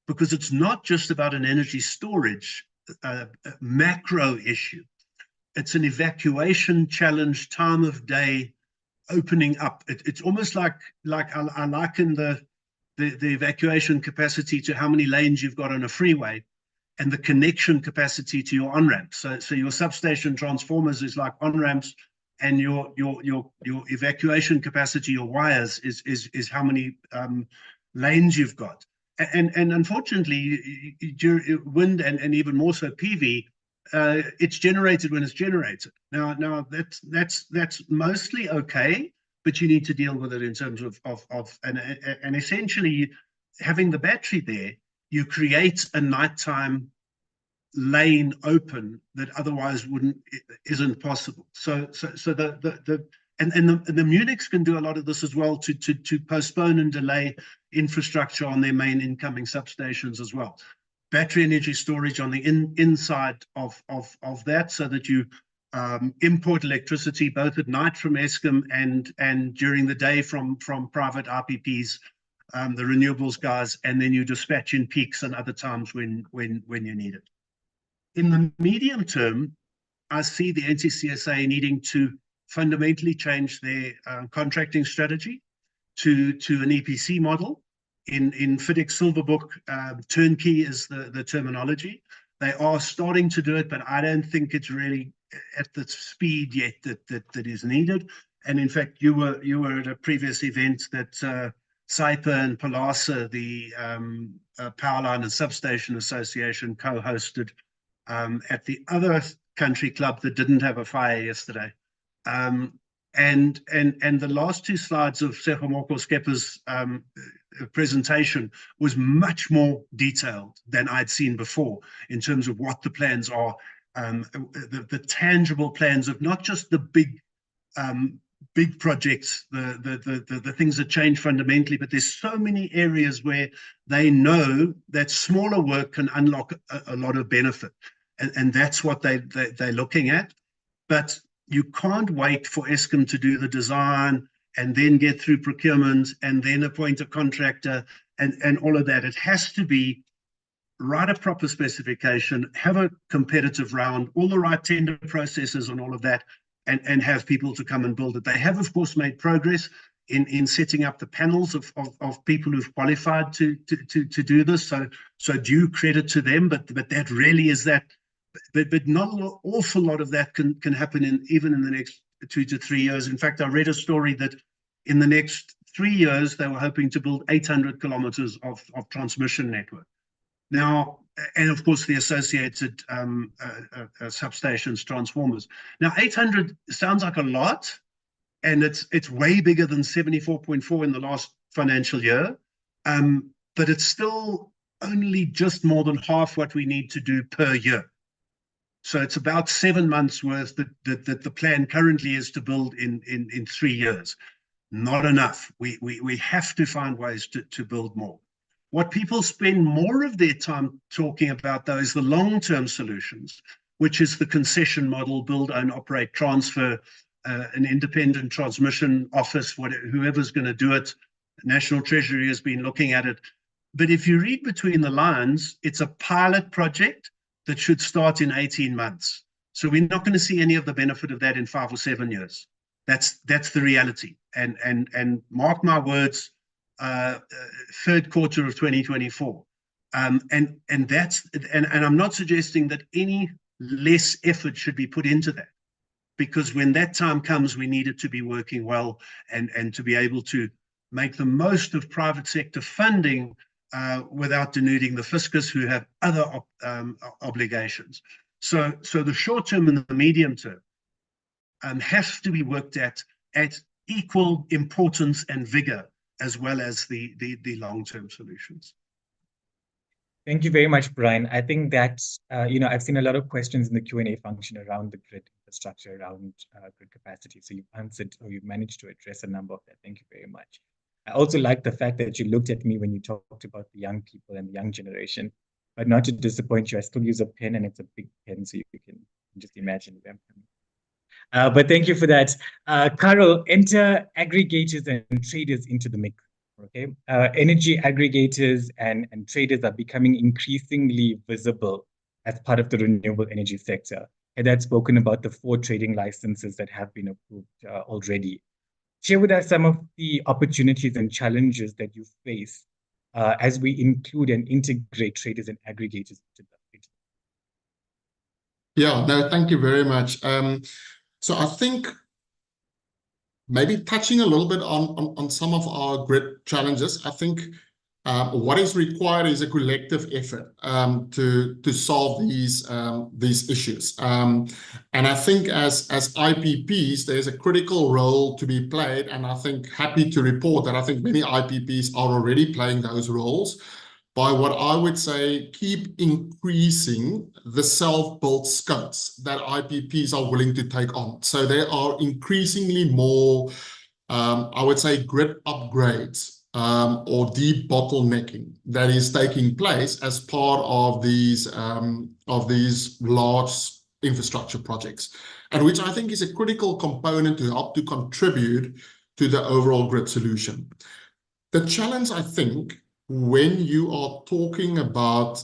because it's not just about an energy storage macro issue. It's an evacuation challenge, time of day, opening up. It's almost like I liken the evacuation capacity to how many lanes you've got on a freeway, and the connection capacity to your on-ramps. So your substation transformers is like on-ramps, and your evacuation capacity, your wires, is how many lanes you've got. And unfortunately, wind and even more so PV, it's generated when it's generated. Now that's mostly okay, but you need to deal with it in terms of and essentially having the battery there, you create a nighttime lane open that otherwise isn't possible. So the Munichs can do a lot of this as well to postpone and delay infrastructure on their main incoming substations as well. Battery energy storage on the inside of that, so that you import electricity both at night from Eskom and during the day from private RPPs, the renewables guys, and then you dispatch in peaks and other times when you need it. In the medium term, I see the NCCSA needing to fundamentally change their contracting strategy to an EPC model. In FIDIC Silverbook, turnkey is the terminology. They are starting to do it, but I don't think it's really at the speed yet that is needed. And in fact, you were at a previous event that SAIPA and Palasa, the Powerline and Substation Association, co-hosted at the other country club that didn't have a fire yesterday. And the last two slides of Sekgomoko Skepper's presentation was much more detailed than I'd seen before in terms of what the plans are, the tangible plans of not just the big projects, the things that change fundamentally, but there's so many areas where they know that smaller work can unlock a lot of benefit. And that's what they're looking at. But you can't wait for Eskom to do the design and then get through procurement and then appoint a contractor and all of that. It has to be write a proper specification, have a competitive round, all the right tender processes and all of that, and have people to come and build it. They have, of course, made progress in setting up the panels of people who've qualified to do this. So due credit to them, but that really is that. But not an awful lot of that can happen even in the next 2 to 3 years. In fact, I read a story that in the next 3 years, they were hoping to build 800 kilometers of transmission network. Now, and of course, the associated substations, transformers. Now, 800 sounds like a lot, and it's way bigger than 74.4 in the last financial year, but it's still only just more than half what we need to do per year. So it's about 7 months worth that the plan currently is to build in 3 years. Not enough. We have to find ways to build more. What people spend more of their time talking about, though, is the long-term solutions, which is the concession model, build, own, operate, transfer, an independent transmission office, whoever's going to do it. The National Treasury has been looking at it. But if you read between the lines, it's a pilot project that should start in 18 months. So we're not going to see any of the benefit of that in 5 or 7 years. That's the reality. And mark my words, third quarter of 2024. And I'm not suggesting that any less effort should be put into that, because when that time comes, we need it to be working well and to be able to make the most of private sector funding without denuding the fiscus, who have other obligations. So the short term and the medium term has to be worked at equal importance and vigor, as well as the long-term solutions. Thank you very much, Brian. I think that, I've seen a lot of questions in the Q&A function around the grid infrastructure, around grid capacity. So you've answered, or you've managed to address a number of that. Thank you very much. I also like the fact that you looked at me when you talked about the young people and the young generation, but not to disappoint you, I still use a pen, and it's a big pen, so you can just imagine where I'm coming. But thank you for that. Karel, enter aggregators and traders into the mix. Okay, energy aggregators and traders are becoming increasingly visible as part of the renewable energy sector. And that's spoken about the 4 trading licenses that have been approved already. share with us some of the opportunities and challenges that you face as we include and integrate traders and aggregators into the. Yeah, no, thank you very much. So I think maybe touching a little bit on some of our grid challenges, I think what is required is a collective effort to solve these issues. And I think as IPPs, there's a critical role to be played, and I think happy to report that I think many IPPs are already playing those roles by what I would say keep increasing the self-built scopes that IPPs are willing to take on. So there are increasingly more, I would say, grid upgrades or debottlenecking that is taking place as part of these large infrastructure projects, and which I think is a critical component to help to contribute to the overall grid solution. The challenge, I think, when you are talking about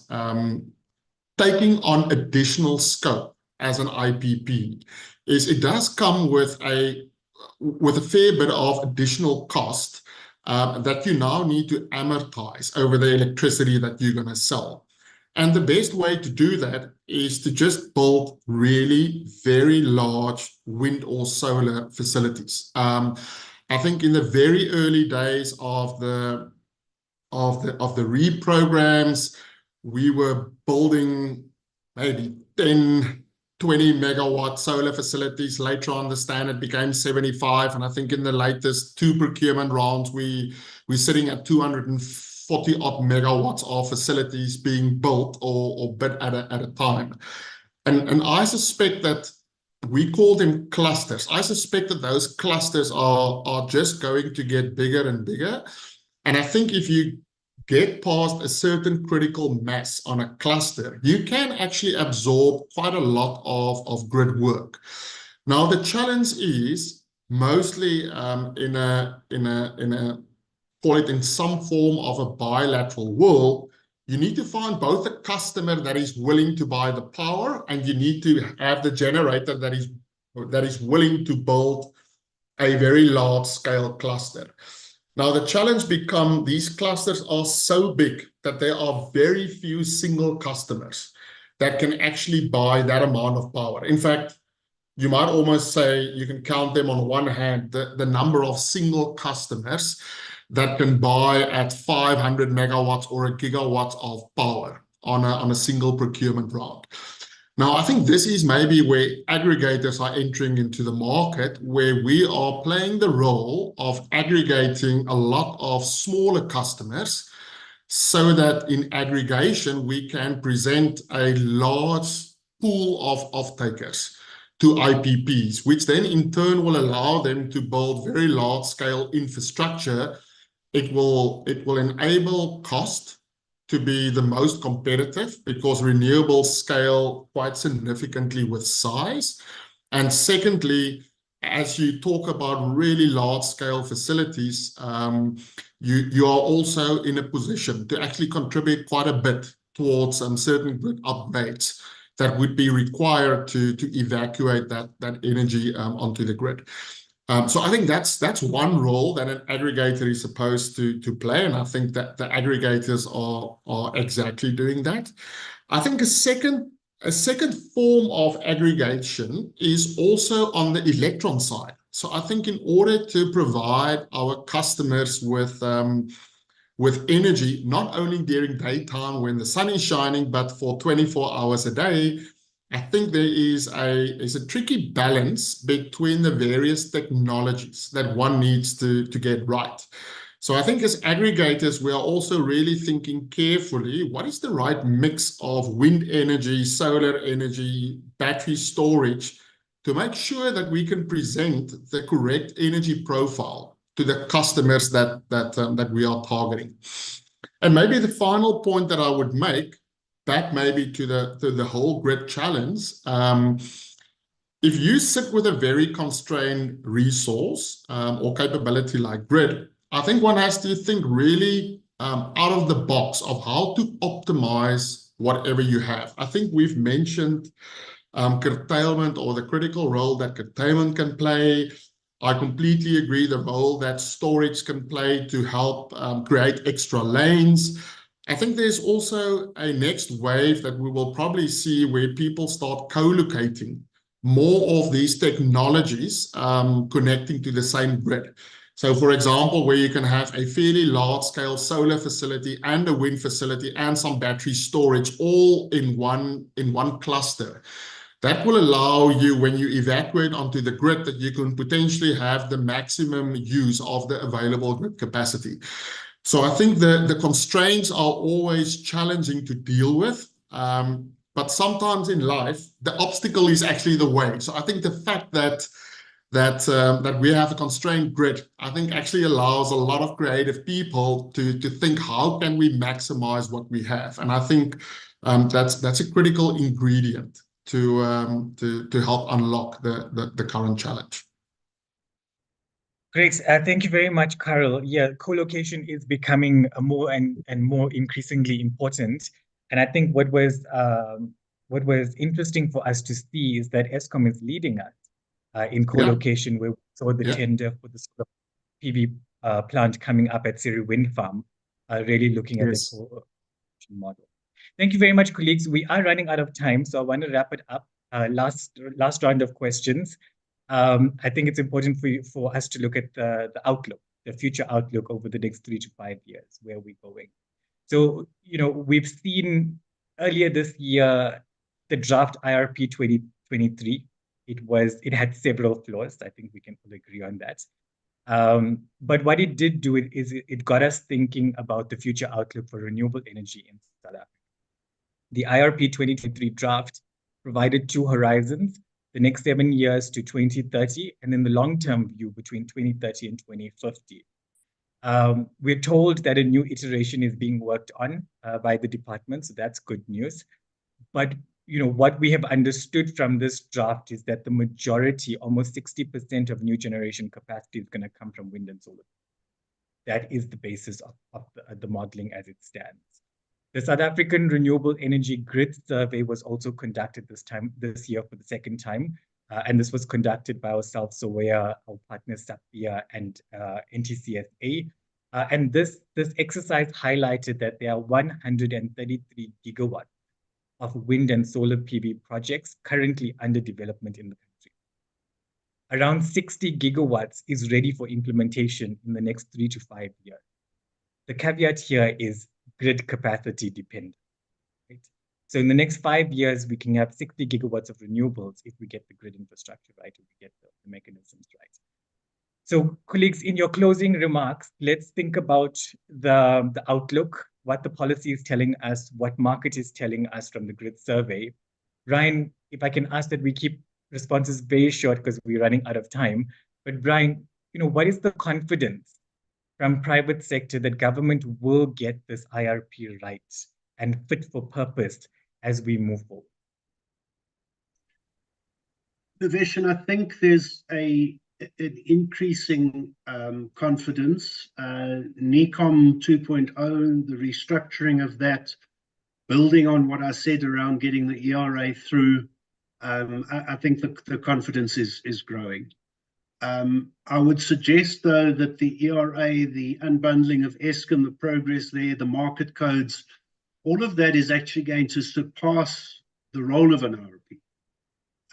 taking on additional scope as an IPP, is it does come with a fair bit of additional cost that you now need to amortize over the electricity that you're going to sell. And the best way to do that is to just build really very large wind or solar facilities. I think in the very early days of the reprograms, we were building maybe 10, 20 megawatt solar facilities. Later on, the standard became 75. And I think in the latest 2 procurement rounds, we're sitting at 240 odd megawatts of facilities being built or bid at a time. And I suspect that we call them clusters. I suspect that those clusters are just going to get bigger and bigger. And I think if you get past a certain critical mass on a cluster, you can actually absorb quite a lot of grid work. Now, the challenge is mostly in call it in some form of a bilateral world, you need to find both a customer that is willing to buy the power, and you need to have the generator that is willing to build a very large scale cluster. Now, the challenge becomes these clusters are so big that there are very few single customers that can actually buy that amount of power. In fact, you might almost say you can count them on one hand, the number of single customers that can buy at 500 megawatts or a gigawatt of power on a single procurement round. Now, I think this is maybe where aggregators are entering into the market, where we are playing the role of aggregating a lot of smaller customers so that in aggregation, we can present a large pool of off-takers to IPPs, which then in turn will allow them to build very large scale infrastructure. It will enable cost to be the most competitive because renewables scale quite significantly with size. And secondly, as you talk about really large scale facilities, you are also in a position to actually contribute quite a bit towards certain grid upgrades that would be required to evacuate that energy onto the grid. So I think that's one role that an aggregator is supposed to play, and I think that the aggregators are exactly doing that. I think a second form of aggregation is also on the electron side. So I think in order to provide our customers with energy, not only during daytime when the sun is shining, but for 24 hours a day, I think there is a tricky balance between the various technologies that one needs to get right. So I think as aggregators, we are also really thinking carefully, what is the right mix of wind energy, solar energy, battery storage, to make sure that we can present the correct energy profile to the customers that we are targeting. And maybe the final point that I would make, back maybe to the whole grid challenge, if you sit with a very constrained resource or capability like grid, I think one has to think really out of the box of how to optimize whatever you have. I think we've mentioned curtailment or the critical role that curtailment can play. I completely agree the role that storage can play to help create extra lanes. I think there's also a next wave that we will probably see where people start co-locating more of these technologies connecting to the same grid. So for example, where you can have a fairly large scale solar facility and a wind facility and some battery storage all in one cluster. That will allow you, when you evacuate onto the grid, that you can potentially have the maximum use of the available grid capacity. So I think the constraints are always challenging to deal with, but sometimes in life, the obstacle is actually the way. So I think the fact that we have a constrained grid, I think actually allows a lot of creative people to think, how can we maximize what we have? And I think that's a critical ingredient to help unlock the current challenge. Great. Thank you very much, Karel. Yeah, co-location is becoming a more and more increasingly important. And I think what was interesting for us to see is that Eskom is leading us in co-location, where we saw the tender for the solar PV plant coming up at Siri Wind Farm, really looking at the co-location model. Thank you very much, colleagues. We are running out of time, so I want to wrap it up. Last round of questions. I think it's important for us to look at the outlook, the future outlook over the next 3 to 5 years, where we're going. So, we've seen earlier this year, the draft IRP 2023. It had several flaws. I think we can all agree on that. But what it did do is it got us thinking about the future outlook for renewable energy in South Africa. The IRP 2023 draft provided 2 horizons, the next 7 years to 2030, and then the long-term view between 2030 and 2050. We're told that a new iteration is being worked on by the department, so that's good news. But what we have understood from this draft is that the majority, almost 60% of new generation capacity, is going to come from wind and solar. That is the basis of the modeling as it stands. The South African Renewable Energy Grid Survey was also conducted this year for the second time, and this was conducted by ourselves, Soweya, our partners Sapia and NTCSA. And this exercise highlighted that there are 133 gigawatts of wind and solar PV projects currently under development in the country. Around 60 gigawatts is ready for implementation in the next 3 to 5 years. The caveat here is grid capacity dependent. Right? So in the next 5 years, we can have 60 gigawatts of renewables if we get the grid infrastructure right, if we get the mechanisms right. So colleagues, in your closing remarks, let's think about the outlook, what the policy is telling us, what market is telling us from the grid survey. Brian, if I can ask that we keep responses very short because we're running out of time. But Brian, what is the confidence from private sector that government will get this IRP right and fit for purpose as we move forward? Niveshen, I think there's an increasing confidence. NECOM 2.0, the restructuring of that, building on what I said around getting the ERA through, I think the confidence is growing. I would suggest, though, that the ERA, the unbundling of Eskom, the progress there, the market codes, all of that is actually going to surpass the role of an IRP.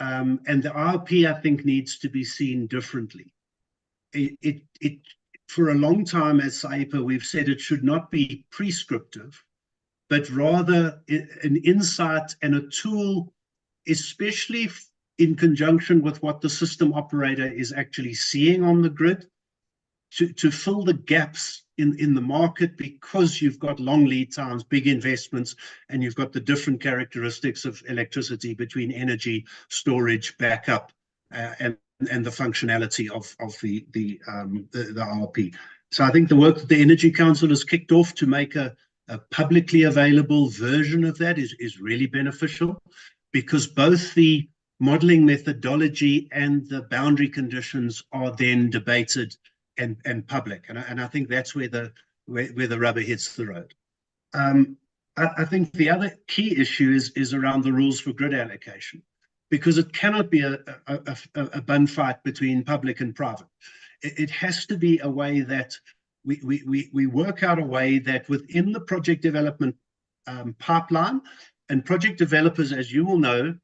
And the IRP, I think, needs to be seen differently. For a long time, as SAIPA, we've said it should not be prescriptive, but rather an insight and a tool, especially in conjunction with what the system operator is actually seeing on the grid, to fill the gaps in the market, because you've got long lead times, big investments, and you've got the different characteristics of electricity between energy, storage, backup, and the functionality of the IRP. So I think the work that the Energy Council has kicked off to make a publicly available version of that is really beneficial, because both the modeling methodology and the boundary conditions are then debated and public, and I think that's where the rubber hits the road. I think the other key issue is around the rules for grid allocation. because it cannot be a bun fight between public and private. It has to be a way that we work out a way that within the project development pipeline, and project developers, as you will know,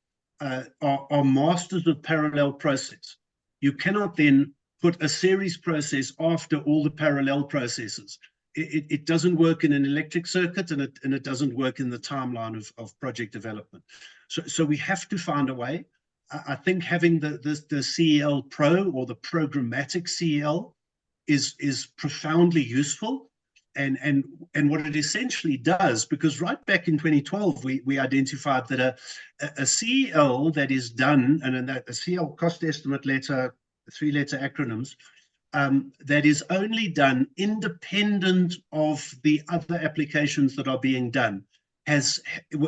are masters of parallel process. You cannot then put a series process after all the parallel processes. It doesn't work in an electric circuit, and it doesn't work in the timeline of project development. So we have to find a way. I think having the CEL Pro or the programmatic CEL is profoundly useful. And what it essentially does, because right back in 2012, we identified that a CEL that is done, and a CEL cost estimate letter, 3-letter acronyms, that is only done independent of the other applications that are being done,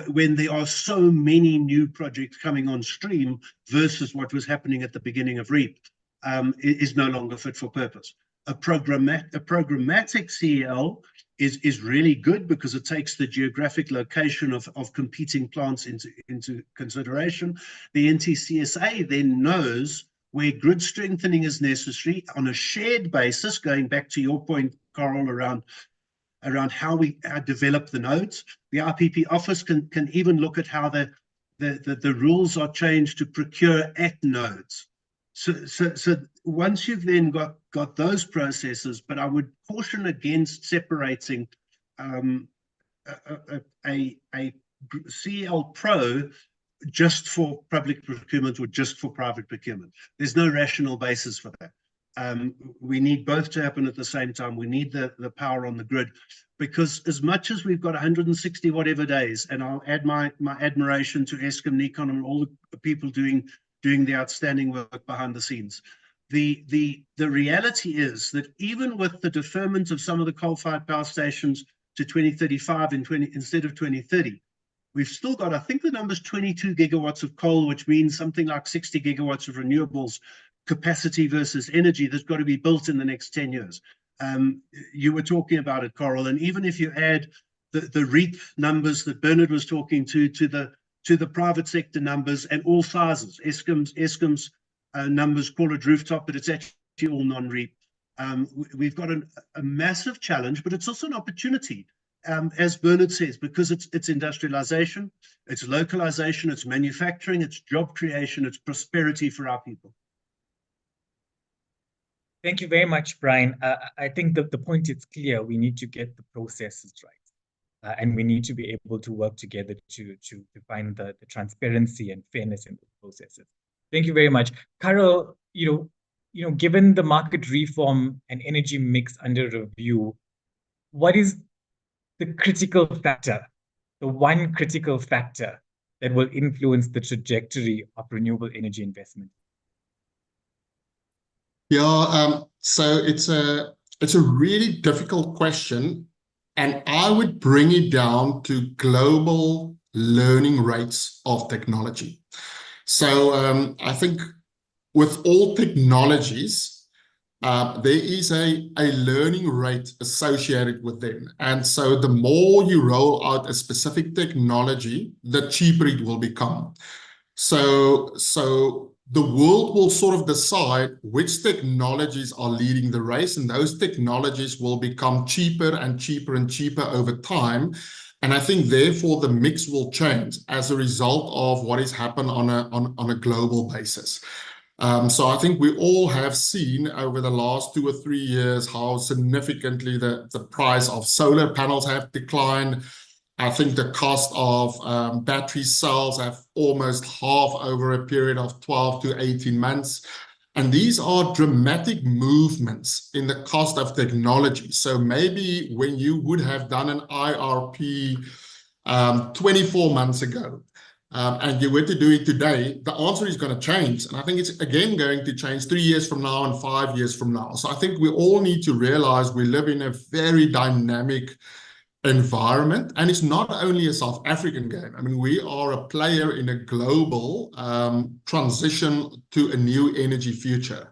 when there are so many new projects coming on stream versus what was happening at the beginning of REAP, is no longer fit for purpose. A programmatic CEL is really good because it takes the geographic location of competing plants into consideration. The NTCSA then knows where grid strengthening is necessary on a shared basis, going back to your point, Karel, around how we develop the nodes. The RPP office can even look at how the rules are changed to procure at nodes. So once you've then got those processes, but I would caution against separating a CEL Pro just for public procurement or just for private procurement. There's no rational basis for that. We need both to happen at the same time. We need the power on the grid, because as much as we've got 160 whatever days, and I'll add my admiration to Eskom, Nikon, and all the people doing the outstanding work behind the scenes. The reality is that even with the deferment of some of the coal-fired power stations to 2035 instead of 2030, we've still got, I think the number's 22 gigawatts of coal, which means something like 60 gigawatts of renewables capacity versus energy that's got to be built in the next 10 years. You were talking about it, Karel, and even if you add the REAP numbers that Bernard was talking to the private sector numbers and all sizes, Eskom's numbers call it rooftop, but it's actually all non-REAP. We've got a massive challenge, but it's also an opportunity, as Bernard says, because it's industrialization, it's localization, it's manufacturing, it's job creation, it's prosperity for our people. Thank you very much, Brian. I think the point is clear. We need to get the processes right, and we need to be able to work together to find the transparency and fairness in the processes. Thank you very much, Karel. Given the market reform and energy mix under review, what is the critical factor, the one critical factor that will influence the trajectory of renewable energy investment? Yeah, so it's a really difficult question, and I would bring it down to global learning rates of technology. So I think with all technologies, there is a learning rate associated with them. And so the more you roll out a specific technology, the cheaper it will become. So the world will sort of decide which technologies are leading the race, and those technologies will become cheaper and cheaper and cheaper over time. And I think therefore the mix will change as a result of what has happened on a global basis. So I think we all have seen over the last 2 or 3 years how significantly the price of solar panels have declined. I think the cost of battery cells have almost halved over a period of 12 to 18 months. And these are dramatic movements in the cost of technology. So maybe when you would have done an IRP 24 months ago, and you were to do it today, the answer is going to change. And I think it's again going to change 3 years from now and 5 years from now. So I think we all need to realize we live in a very dynamic environment, and it's not only a South African game. I mean, we are a player in a global transition to a new energy future.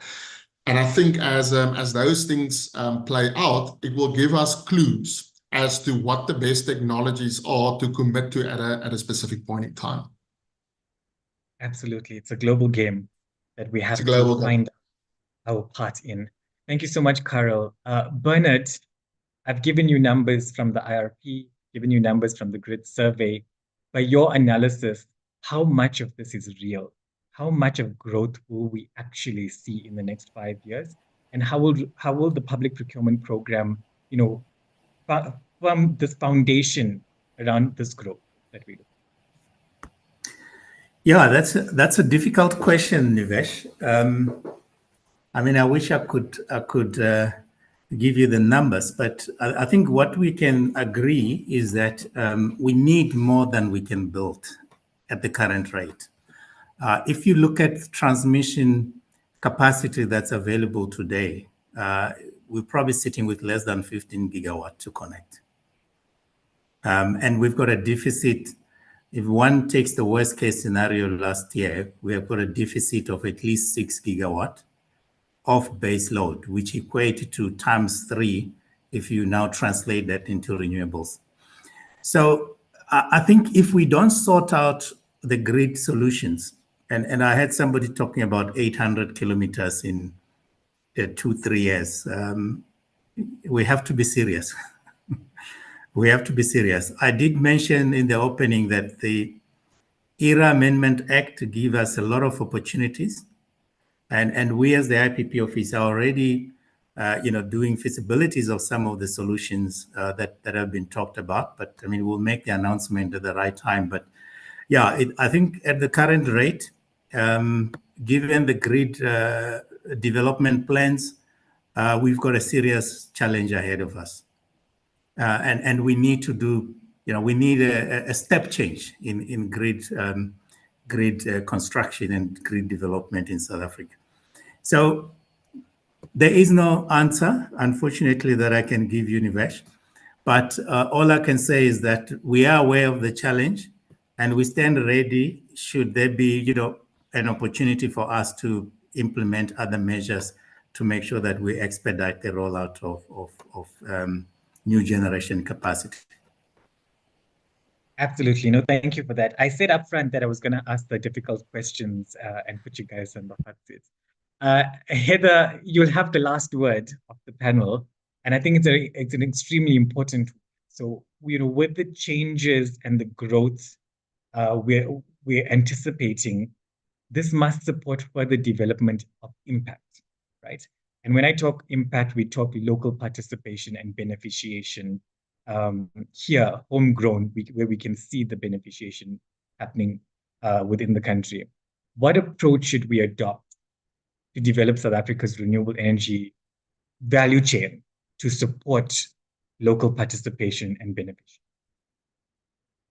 And I think as those things play out, it will give us clues as to what the best technologies are to commit to at a specific point in time. Absolutely. It's a global game that we have It's a global to game. find our part in. Thank you so much, Karel. Bernard, I've given you numbers from the IRP, given you numbers from the grid survey. By your analysis, how much of this is real? How much of growth will we actually see in the next 5 years? And how will the public procurement program, form this foundation around this growth that we do? Yeah, that's a difficult question, Nivesh. I mean, I wish I could give you the numbers, but I think what we can agree is that we need more than we can build at the current rate. If you look at transmission capacity that's available today, we're probably sitting with less than 15 gigawatt to connect. And we've got a deficit. If one takes the worst case scenario last year, we have got a deficit of at least 6 gigawatt of base load, which equated to ×3 if you now translate that into renewables. So I think if we don't sort out the grid solutions, and I had somebody talking about 800 kilometers in 2-3 years, we have to be serious. We have to be serious. I did mention in the opening that the ERA Amendment Act gives us a lot of opportunities. And we as the IPP office are already doing feasibilities of some of the solutions that have been talked about. But I mean, we'll make the announcement at the right time. But yeah, I think at the current rate, given the grid development plans, we've got a serious challenge ahead of us. And we need to do, we need a step change in grid construction and grid development in South Africa. So there is no answer, unfortunately, that I can give you, Nivesh. But all I can say is that we are aware of the challenge and we stand ready should there be, an opportunity for us to implement other measures to make sure that we expedite the rollout of new generation capacity. Absolutely. No, thank you for that. I said upfront that I was going to ask the difficult questions and put you guys on the hot seat. Heather, you'll have the last word of the panel. And I think it's an extremely important. So, with the changes and the growth we're anticipating, this must support further development of impact, right? And when I talk impact, we talk local participation and beneficiation. Here, homegrown, where we can see the beneficiation happening within the country. What approach should we adopt to develop South Africa's renewable energy value chain to support local participation and beneficiation?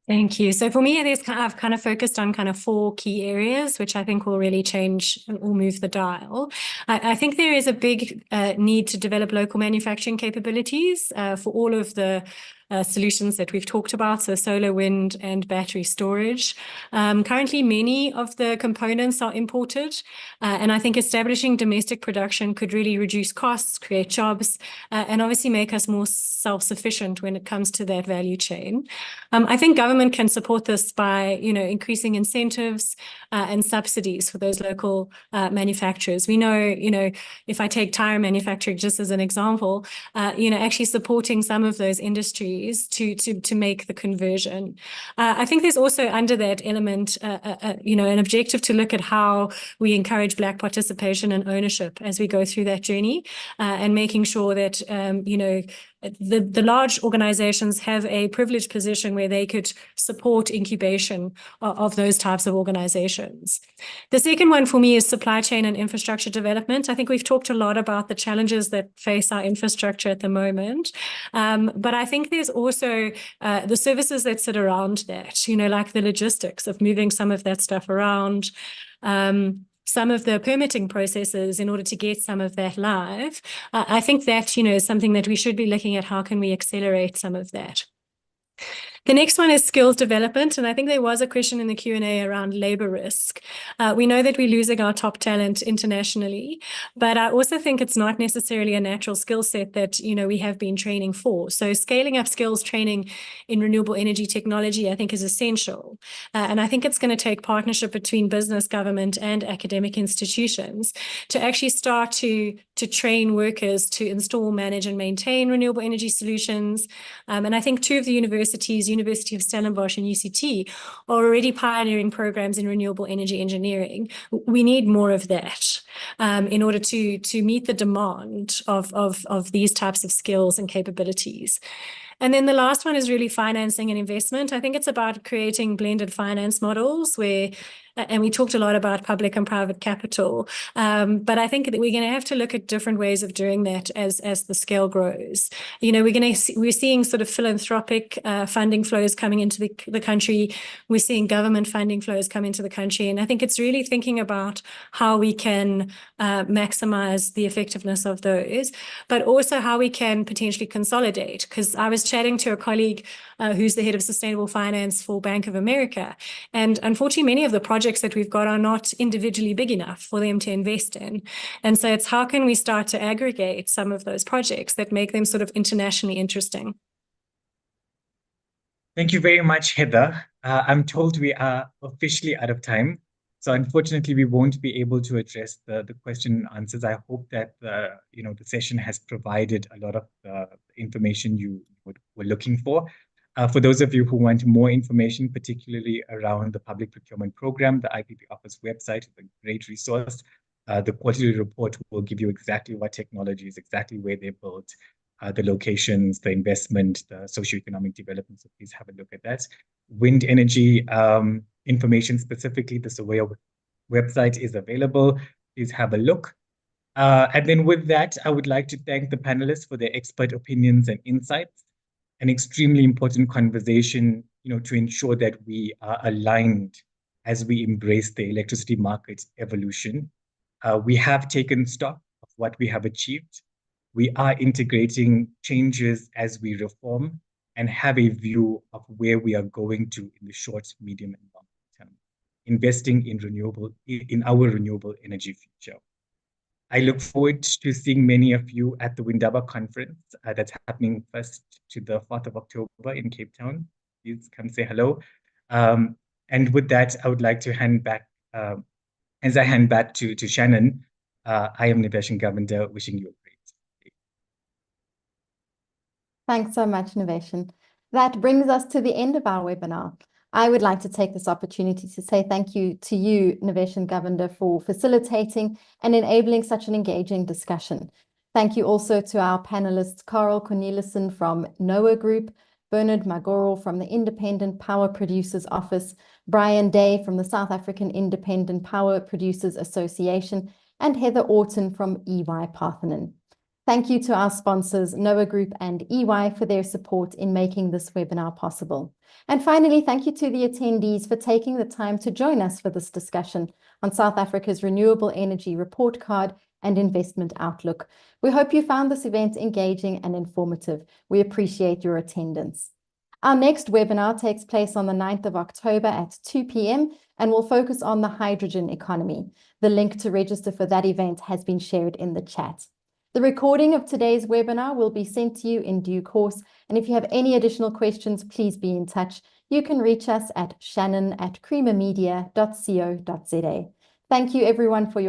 Thank you. So for me, I've kind of focused on kind of 4 key areas, which I think will really change or move the dial. I think there is a big need to develop local manufacturing capabilities for all of the solutions that we've talked about, so solar, wind, and battery storage. Currently, many of the components are imported, and I think establishing domestic production could really reduce costs, create jobs, and obviously make us more self-sufficient when it comes to that value chain. I think government can support this by, increasing incentives and subsidies for those local manufacturers. We know, if I take tire manufacturing just as an example, actually supporting some of those industries to make the conversion. I think there's also under that element, an objective to look at how we encourage Black participation and ownership as we go through that journey, and making sure that, the large organizations have a privileged position where they could support incubation of those types of organizations. The second one for me is supply chain and infrastructure development. I think we've talked a lot about the challenges that face our infrastructure at the moment. But I think there's also the services that sit around that, like the logistics of moving some of that stuff around, some of the permitting processes in order to get some of that live. I think that, is something that we should be looking at. How can we accelerate some of that? The next one is skills development, and I think there was a question in the Q&A around labor risk. We know that we're losing our top talent internationally, but I also think it's not necessarily a natural skill set that we have been training for. So scaling up skills training in renewable energy technology, I think, is essential. And I think it's going to take partnership between business, government, and academic institutions to actually start to train workers to install, manage, and maintain renewable energy solutions. And I think two of the universities, University of Stellenbosch and UCT, are already pioneering programs in renewable energy engineering. We need more of that in order to meet the demand of these types of skills and capabilities. And then the last one is really financing and investment. I think it's about creating blended finance models where, and we talked a lot about public and private capital, but I think that we're going to have to look at different ways of doing that as the scale grows. We're seeing sort of philanthropic funding flows coming into the country. We're seeing government funding flows come into the country. And I think it's really thinking about how we can maximize the effectiveness of those, but also how we can potentially consolidate. Because I was chatting to a colleague who's the head of sustainable finance for Bank of America. And unfortunately, many of the projects that we've got are not individually big enough for them to invest in. And so it's how can we start to aggregate some of those projects that make them sort of internationally interesting. Thank you very much, Heather. I'm told we are officially out of time. So unfortunately, we won't be able to address the question and answers. I hope that the session has provided a lot of the information you were looking for. For those of you who want more information, particularly around the public procurement program, the IPP Office website is a great resource. The quarterly report will give you exactly what technologies, exactly where they're built, the locations, the investment, the socioeconomic development. So please have a look at that. Wind energy information specifically, the Surveyor website is available. Please have a look. And then with that, I would like to thank the panelists for their expert opinions and insights. An extremely important conversation, to ensure that we are aligned as we embrace the electricity market evolution. We have taken stock of what we have achieved. We are integrating changes as we reform and have a view of where we are going to in the short, medium, and long term, investing in our renewable energy future. I look forward to seeing many of you at the Windaba conference that's happening 1st to the 4th of October in Cape Town. Please come say hello. And with that, I would like to hand back, as I hand back to Shannon, I am Niveshen Govender, wishing you a great day. Thanks so much, Niveshen. That brings us to the end of our webinar. I would like to take this opportunity to say thank you to you, Niveshen Govender, for facilitating and enabling such an engaging discussion. Thank you also to our panelists, Karel Cornelissen from NOAA Group, Bernard Magoro from the Independent Power Producers Office, Brian Day from the South African Independent Power Producers Association, and Heather Orton from EY-Parthenon. Thank you to our sponsors, NOAA Group and EY, for their support in making this webinar possible. And finally, thank you to the attendees for taking the time to join us for this discussion on South Africa's Renewable Energy Report Card and Investment Outlook. We hope you found this event engaging and informative. We appreciate your attendance. Our next webinar takes place on the 9th of October at 2 p.m. and will focus on the hydrogen economy. The link to register for that event has been shared in the chat. The recording of today's webinar will be sent to you in due course, and if you have any additional questions, please be in touch. You can reach us at shannon@creamermedia.co.za. Thank you everyone for your